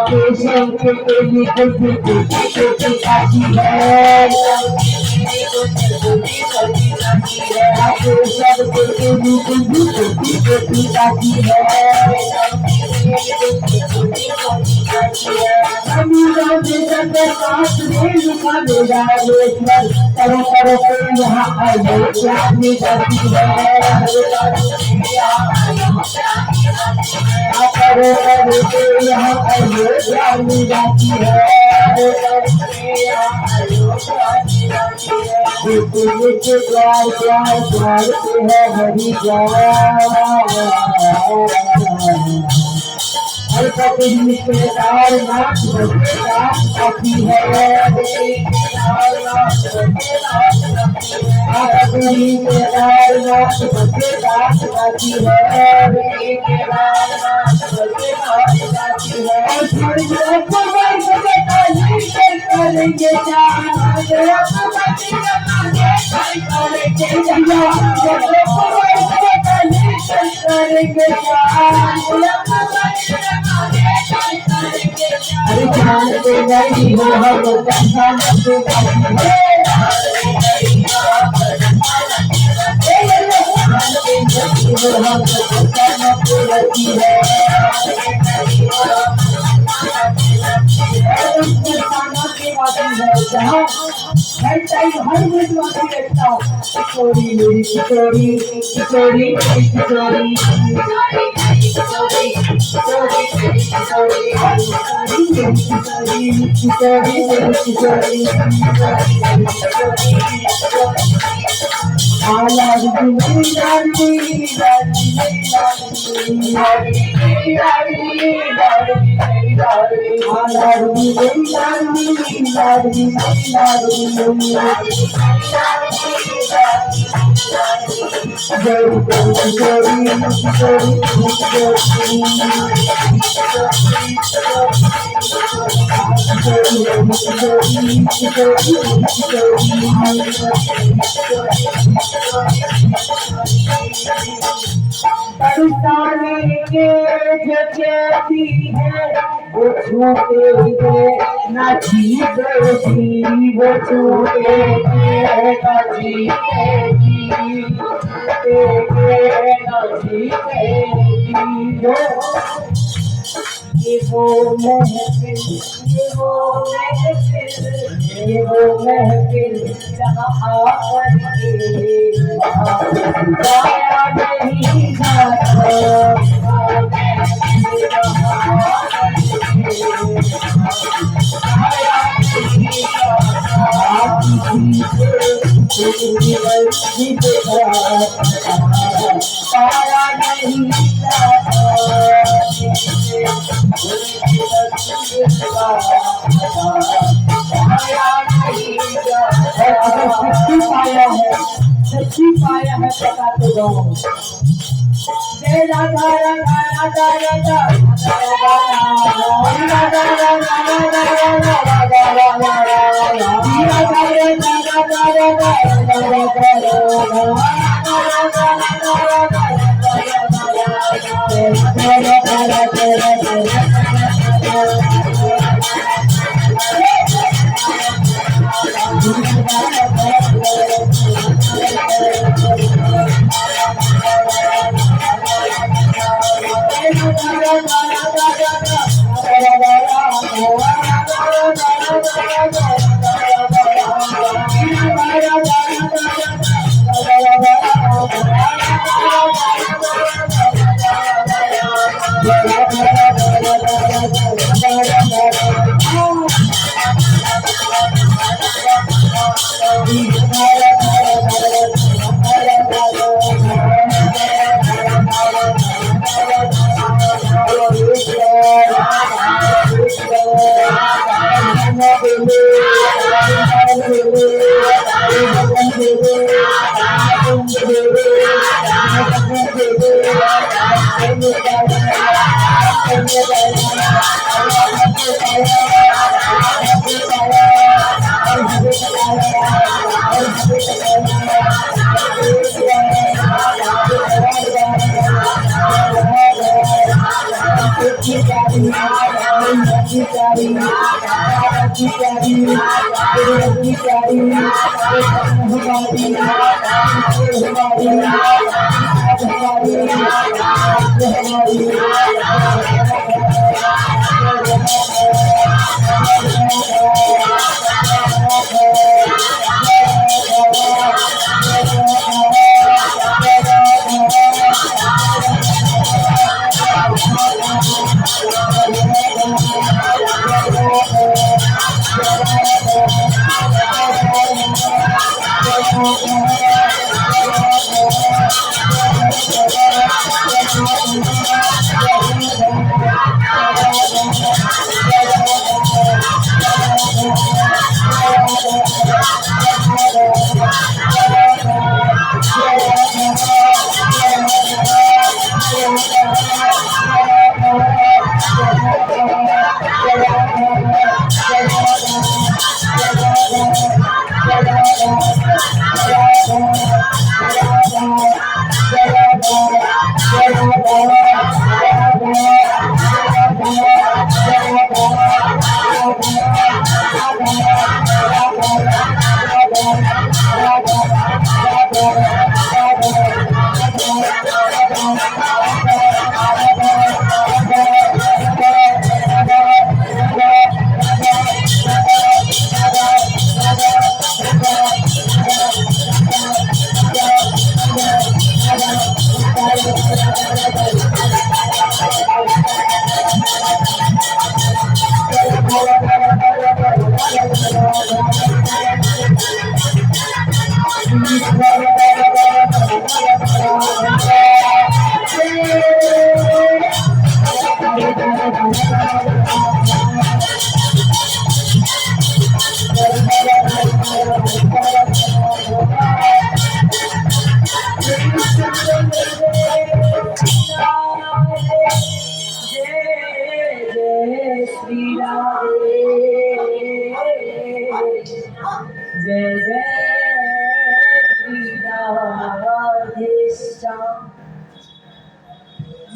[SPEAKER 1] केशव के तेली कुछ काशी है, केशव के तेली कुछ काशी है, करो करो पे यहाँ आइए अपनी धरती है, करो करो पे यहाँ आइए अपनी धरती है, द्वार द्वार द्वार पे है हरि हर पति केदार नाथ काफी है, केदार नाथ काफी अरे जानते नहीं हो हम जानते हर टाइम हर विश्वासी रखता हूँ, किशोरी मेरी किशोरी, किशोरी मेरी किशोरी, बरसाने के जो कहती है वो छूटे ना जीतेगी, वो छूटे ना जीतेगी, ना जीतेगी। ये वो महफिल, ये वो महफिल, ये वो महफिल जहाँ आकर के गाया नहीं जाता, पाया नहीं जाता, सच्ची पाया है पता तो दो। जय राधा राधा राधा राधा राधा राधा राधा राधा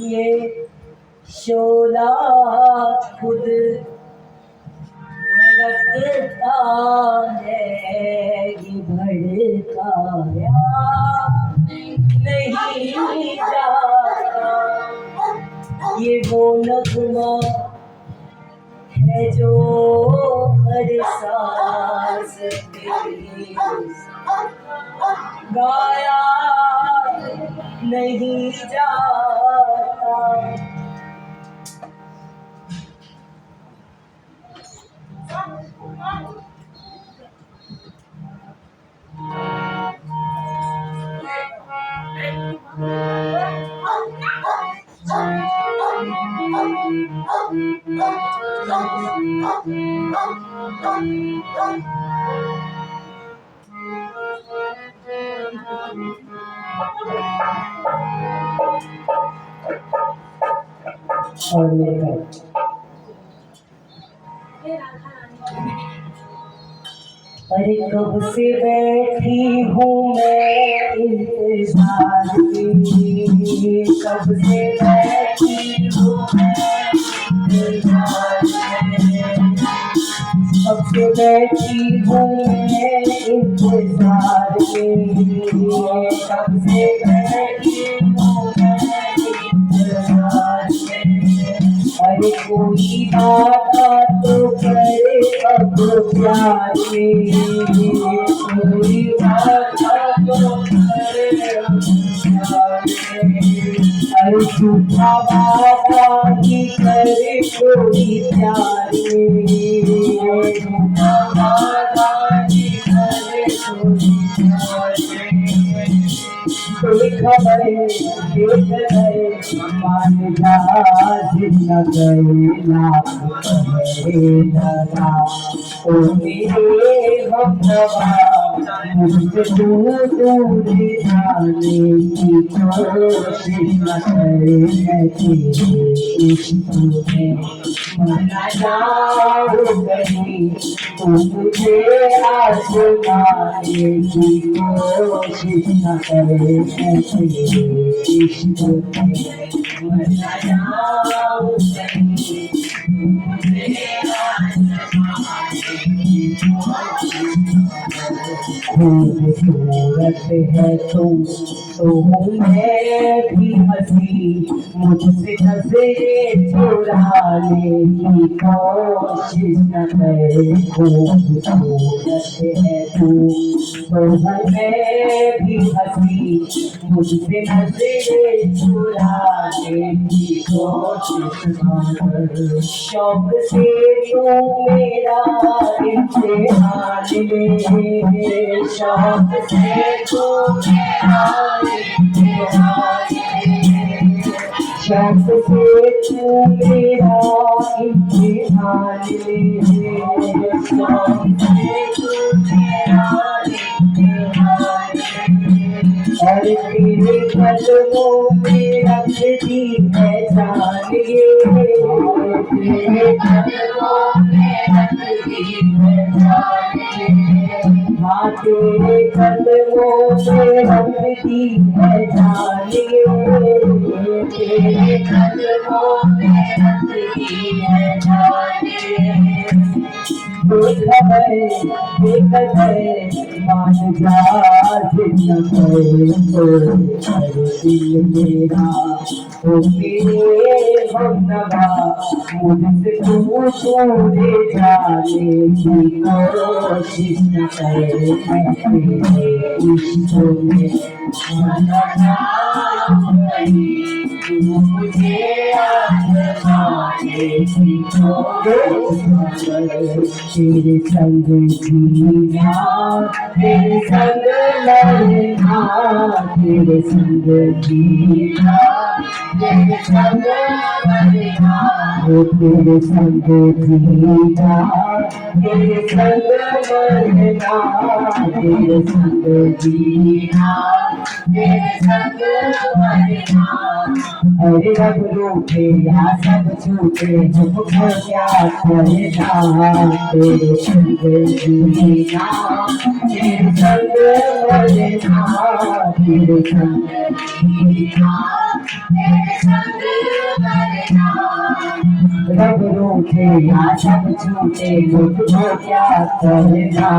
[SPEAKER 1] ये शोला खुद भड़कता है, ये भड़काया नहीं जाता। ये वो नगमा है जो हर सांस में गाया नहीं जाता। और मेरे अरे कब से बैठी हूँ मैं इंतजार में, कब से बैठी हूँ मैं इंतजार में, कब से बैठी हूँ मैं इंतजार में, कब से बैठी हूँ मैं इंतजार में। अरे कोई वादा तो करे अब प्यार में, कोई वादा तो करे अब प्यार में। अरे झूठा वादा ही करे कोई प्यार में, झूठा वादा ही करे कोई प्यार में। कोई खबर देख गए मान जा जितना गए लाख कहे लगा, ओ मेरे हम मुझसे दूर जाने की कोशिश न करे, मैं तेरे इश्क में मर जाऊं कहीं, तू मुझे आजमाने की कोशिश न करे, मैं तेरे इश्क में मर जाऊं कहीं, तू मुझे आजमाने की कोशिश खूबसूरत है तुम तो हूँ मैं भी हंसी, मुझसे नजरें चुराने की कोशिश न करे। खूबसूरत है तुम तो हूँ मैं भी हंसी, मुझसे नजरें चुराने की कोशिश न करे। शौक से तू मेरा इम्तिहान ले, शौक से तू मेरा इम्तिहान ले, शौक से तू मेरा इम्तिहान ले, शौक से तू मेरा इम्तिहान ले। और तेरे कदमों में रख दी है जान ये, तेरे कदमों में रख दी है जान ये, हाँ तेरे कदमों में रख दी है जान ये, तेरे कदमों में रख दी है जान ये। बेखबर बेकदर मान जा जितना करे तो दिल मेरा, ओ मेरे हमनवा मुझसे तू दूर जाने की कोशिश न करे, मैं तेरे इश्क में मर जाऊं कहीं, तू मुझे आजमाने की कोशिश न करे। तेरे संग जीना, तेरे संग मरना, तेरे संग जीना, तेरे संग मरना, ओ तेरे संग जीना, तेरे संग मरना, तेरे संग जीना, तेरे संग मरना। अरे रब रूठे या सब झूठे हमको क्या करना, तेरे संग जीना, तेरे संग मरना, तेरे संग जीना, तेरे संग मरना। रब रूठे या सब झूठे हमको क्या करना,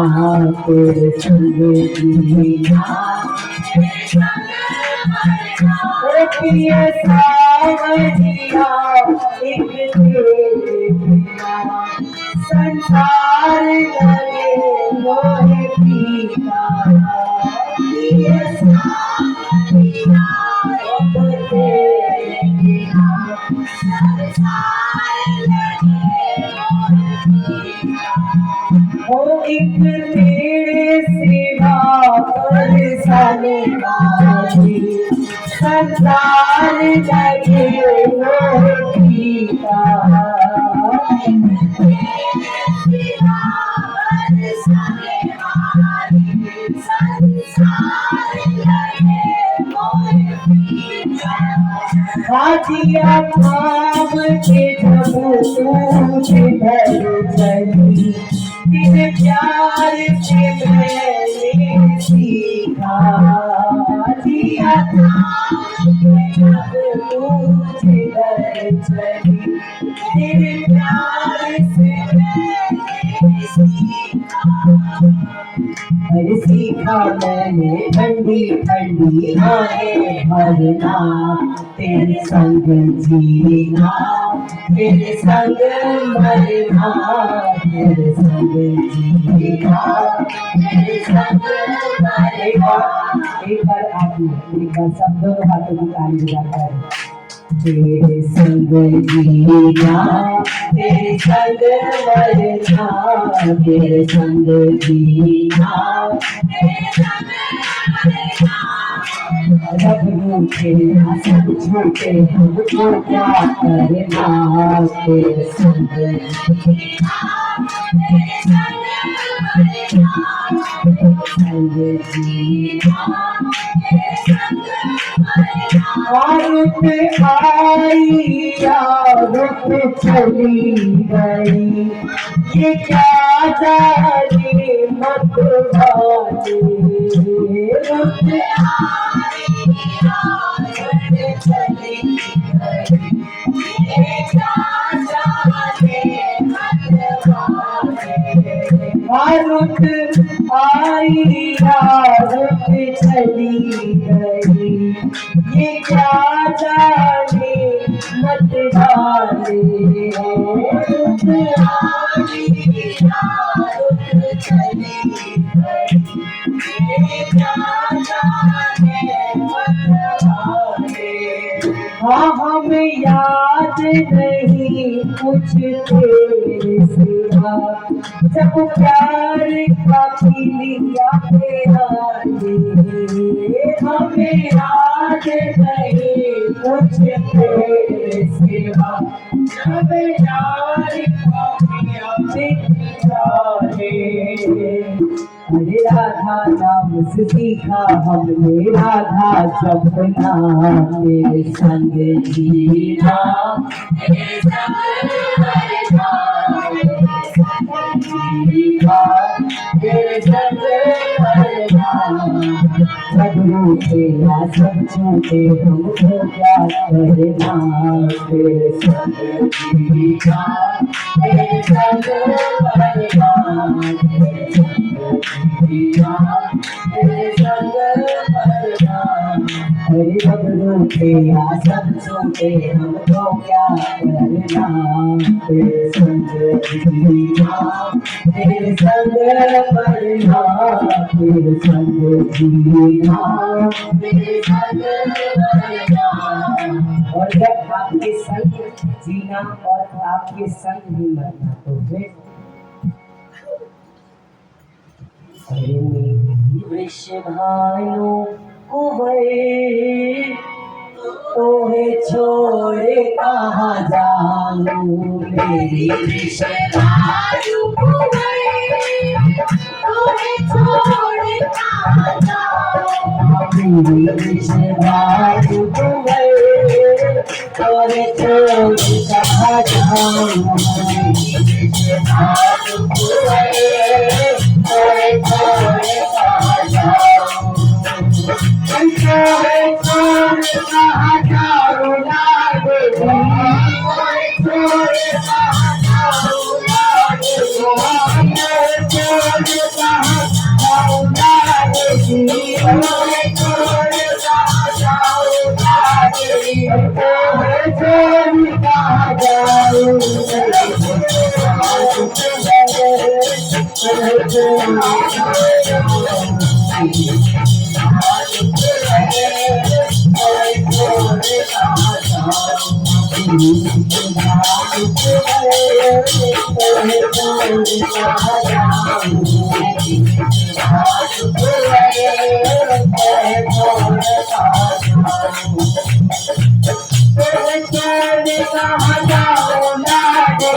[SPEAKER 1] तेरे संग जीना, तेरे संग मरना। प्रिय सावरिया एक तेरे बिना संसार लगे मोहे पीता, प्रिय सावरिया एक तेरे बिना संसार लगे मोहे पीता। वो एक तेरे सिवा परेशानी वाली संसार लगे मोहे पीता, दिया काम के जब तू जिधर चली तेरे प्यार से मैंने सीखा दिया जब तू जिधर चली तेरे प्यार से मैंने सीखा मैंने ठंडी ठंडी राहें भरना तेरे संग जीना तेरे संग मरना तेरे संग जीना तेरे संग मरना। एक बार आप एक बार सब दोनों हाथों की ताली बजाकर तेरे संग जीना तेरे संग मरना तेरे संग जीना तेरे संग मरना। रब रूठे सब छूटे हमको क्या करना तेरे संग जीना तेरे संग मरना तेरे संग जीना तेरे संग मरना। रुत आई या रुत चली गई ये क्या जाने मत भाने रुत आई या रुत चली गई ये क्या जाने मत भाने। रुत आई या रुत चली गई ये क्या जाने मत जाने रुत आई या रुत चली गई ये क्या जाने मत जाने। हाँ हमें याद नहीं कुछ तेरे सिवा जब प्यार का लिया तेरा हमें याद नहीं कुछ तेरे सिवा जब प्यार का लिया अरे राधा नाम से सीखा हमने राधा जपना तेरे संग जीना तेरे संग मरना जीना तेरे संग मरना। सब रूठे या सब छूटे हमको क्या करना तेरे संग जीना तेरे संग मरना तेरे संग जीना तेरे संग मरना। अरे रब रूठे या सब छूटे हमको क्या करना तेरे संग जीना तेरे संग मरना तेरे संग जीना तेरे संग मरना। और जब आपके संग जीना और आपके संग ही मरना तो फिर वृषभानु कुंवर तोहे छोड़े कहाँ जाऊं मेरी वृषभानु कुंवर तोहे छोड़े कहाँ जाऊं मेरी वृषभानु कुंवर तोहे छोड़े कहाँ जाऊं मेरी वृषभानु कुंवर तोहे छोड़े कहाँ जाऊं तोहे छोड़े कहाँ जाऊं लागे तोहे छोड़े कहाँ जाऊं लागे तोहे छोड़े कहाँ जाऊं लागे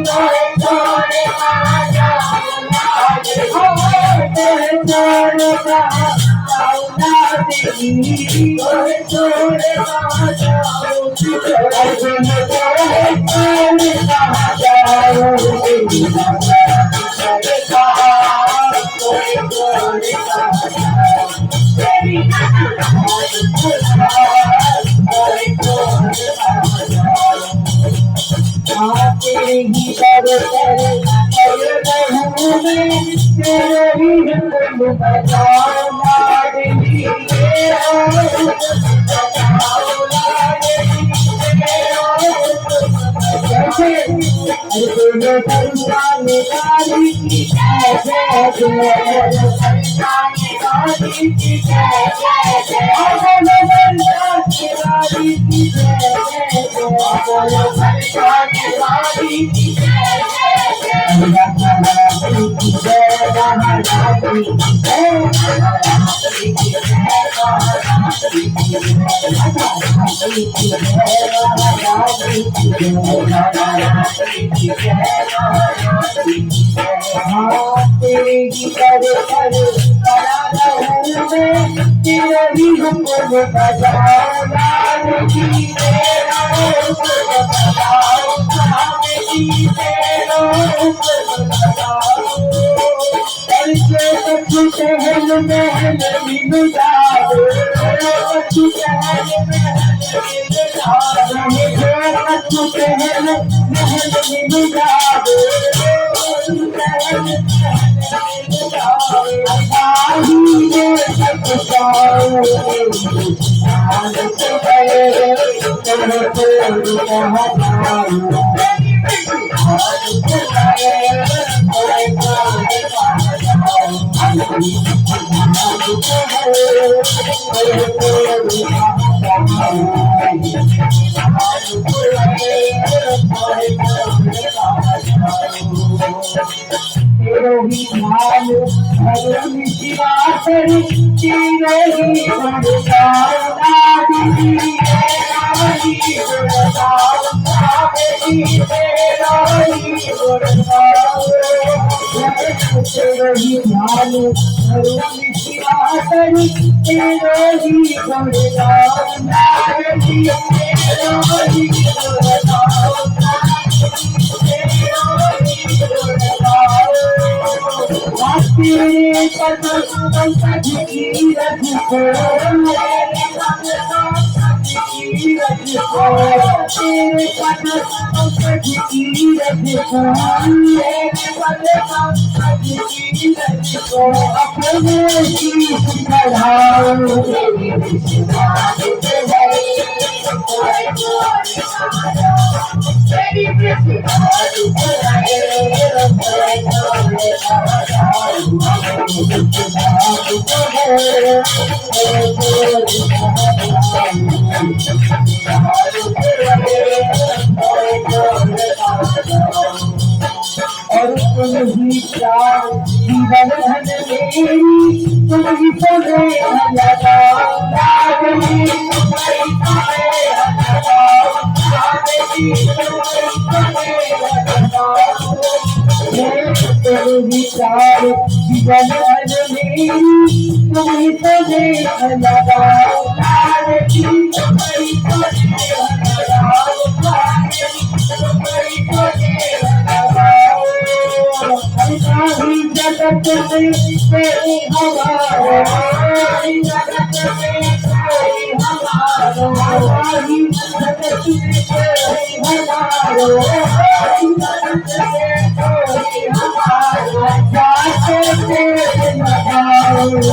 [SPEAKER 1] तोहे छोड़े कहाँ जाऊं लागे तोहे छोड़े कहाँ जाऊं थोड़े थोड़े कहाँ जाओगी अर्जुन थोड़े थोड़े कहाँ जाओगी थोड़े थोड़े कहाँ तेरी तेरे ही कर रहूं मैं तेरे ही हुक्म बजाओ लाडली तेरा बजाओ लाडली तेरा कैसे अरे संसाने वाली की जय जय जय संसाने वाली की जय जय जय बोलो संसाने वाली की जय जय जय बोलो संसाने वाली की जय जय जय राधे की जय राधे की जय राधे की जय राधे की जय राधे की जय तेरे ही कर करा रहूं मैं तेरे ही हुक्म बजाओ लाडली तेरा हुक्म बजाओ लाडली तेरा हुक्म बजाओ करके कछु शहर महल मिल जाओ कछु शहर महल मिल जाओ कछु शहर महल मिल जाओ तेरो ही नाम भगवान शिवा तेरो ही गुणगान लाडली तेरा ही गुणगान लाडली तेरा ही गुणगान तेरो ही नाम भगवान शिवा तेरो ही गुणगान लाडली तेरा ही तेरे पद की रख को तेरे पद की रख को तेरे पद की रख को तेरे पद की रख को अपने शीश बढ़ाओ तेरी विश्वास तेरी विश्वास और तुम ही प्यार जीवन धन मेरी तुम ही सोने लगाओ लाडली तुम्हारी सोने लगाओ लाडली तुम्हारी सोने लगाओ तुम ही प्यार जीवन धन मेरी तुम ही सोने लगाओ लाडली तुम्हारी सोने लगाओ लाडली तुम्हारी सोने लगाओ जगत में कोई हमारो जगत में कोई हमारो जगत में कोई हमारो जगत में कोई हमारो जाते तेरे लगाओ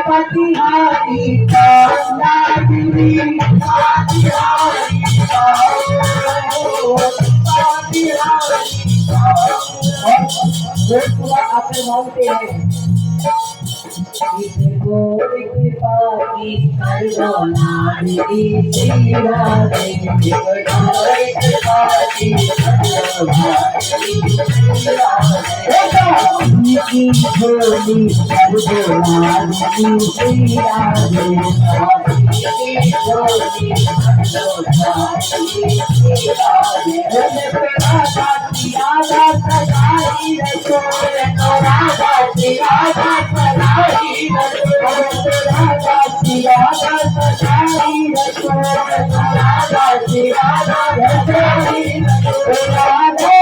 [SPEAKER 1] प्रतिहारी आपने मांगते हैं इस गोर कृपा की कर दो लाडली श्री राधे। इस गोर कृपा की कर दो लाडली श्री राधे। की झोली कर दो लाडली श्री राधे। की झोली कर दो लाडली श्री राधे। राधा सगाई रसोई राधा की राधा सगाई रसोई राधा की राधा सगाई रसोई राधा की राधा रसोई राधे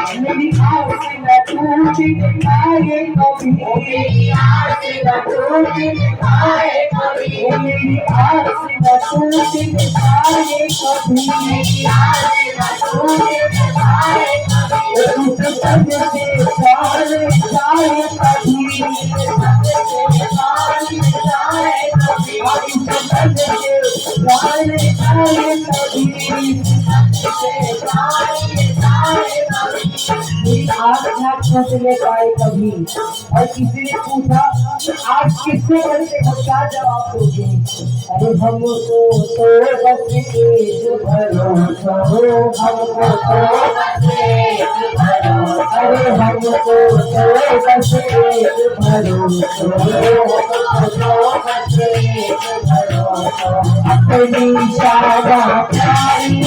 [SPEAKER 1] मेरी आस न टूटे पाए कभी। मेरी आस न टूटे पाए कभी। मेरी आस न टूटे पाए कभी। मेरी आस न टूटे पाए कभी। उस सज से सारे सारे कभी। सज से सारे सारे कभी। उस सज से सारे सारे कभी। सज से सारे सारे कभी। मेरी आँख ना खोजने पाए कभी। और किसी ने पूछा आज किससे करके हम क्या जवाब दोगे। अरे हमको तो बस एक भरोसा हो। हमको तो बस एक भरोसा। अरे हमको तो बस एक भरोसा हो। हमको तो बस एक भरोसा। अपनी शादा प्यारी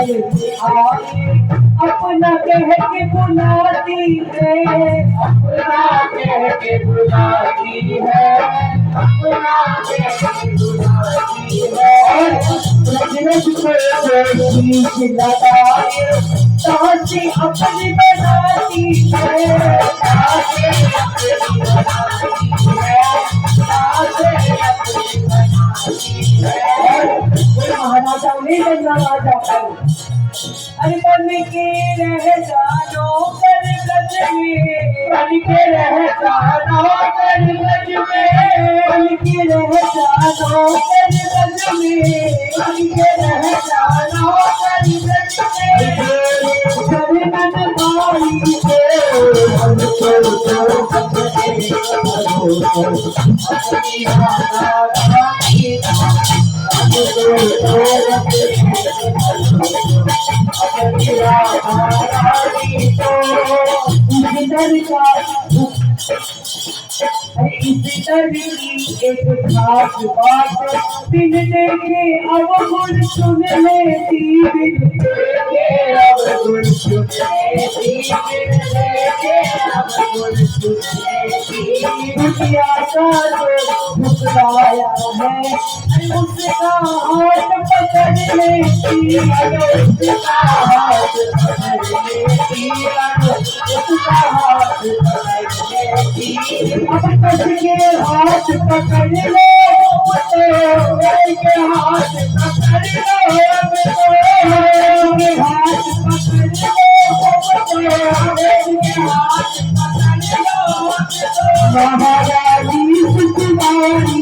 [SPEAKER 1] से आए अपना कह के बुलाती है, अपना कह के बुलाती है, अपना कह के बुलाती है। रजनस को शीश लगाए ताकि अपनी बनाती है, ताकि अपनी बनाती है, ताकि अपनी बनाती है। महाराजा नहीं बनना राजा, अरे बन के रह जानो कर गज में, बन के रह जानो कर गज में, बन के रह जानो कर गज में, बन के रह जानो कर गज में। शरणन मारी से हमको तो अपनी राधा रानी इसी तरह एक खास बात बिन देखे अब गुण सुन लेती, बिन देखे अब गुण सुन लेती, बिन देखे अब गुण सुन लेती। दुनिया का जो ठुकराया है उसका हाथ पकड़ लेती, उसका हाथ पकड़ लेती, उसका हाथ पकड़ लेती। अब कस के हाथ पकड़ लो तो के हाथ पकड़ लो, अब तो के हाथ पकड़ लो के हाथ पकड़ लो। महारानी सुकुमारी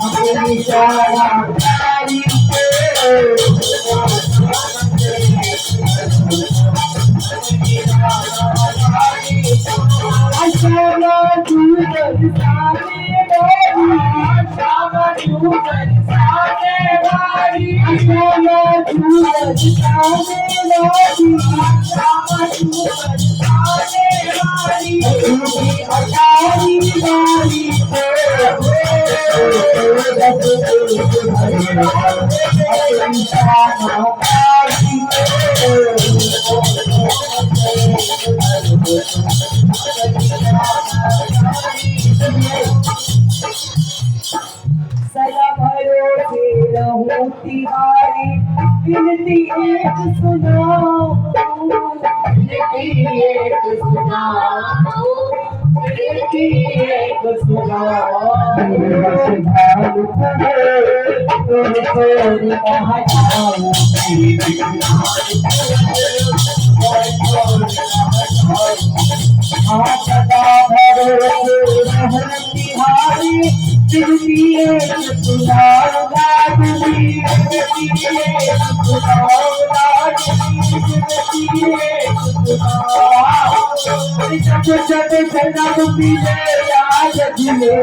[SPEAKER 1] अपनी चारी अशाला दूर सामने बारी, अशाला दूर सामने बारी, अशाला दूर सामने बारी, अशाला दूर सामने बारी। उनकी अटारी बारी सदा भरोसे रहूं तिहारी, विनती एक सुनाओ, विनती एक सुनाओ, विनती एक सुनाओ। भालू तुम कहाँ जाओ, सदा भरोसे रहूं तिहारी, विनती एक सुनाओ लाडली, विनती एक सुनाओ लाडली, विनती एक सुनाओ। जब जब जन्म मिले याद दिले,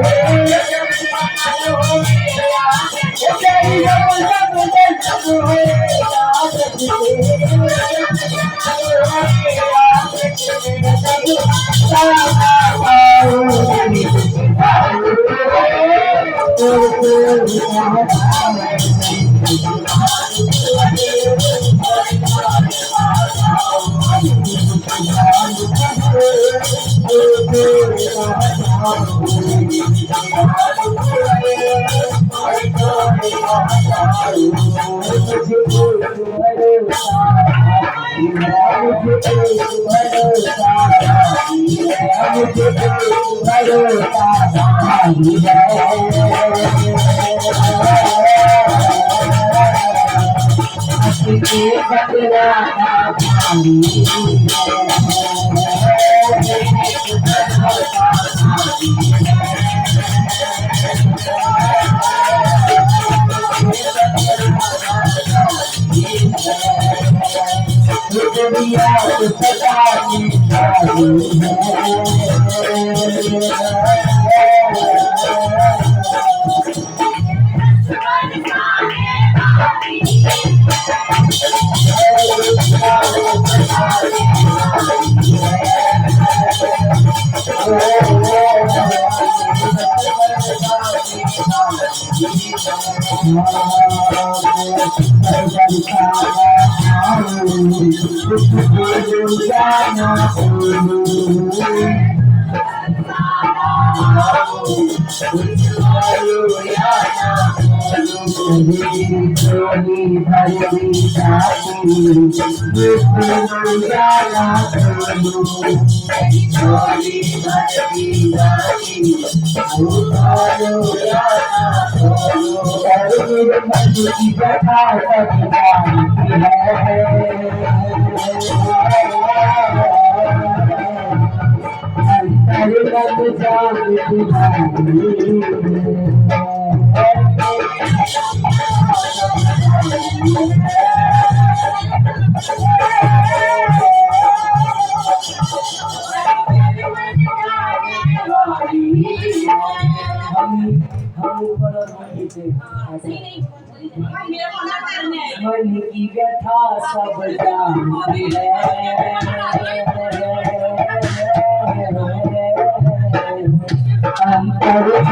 [SPEAKER 1] मन की व्यथा सब जानती अंतर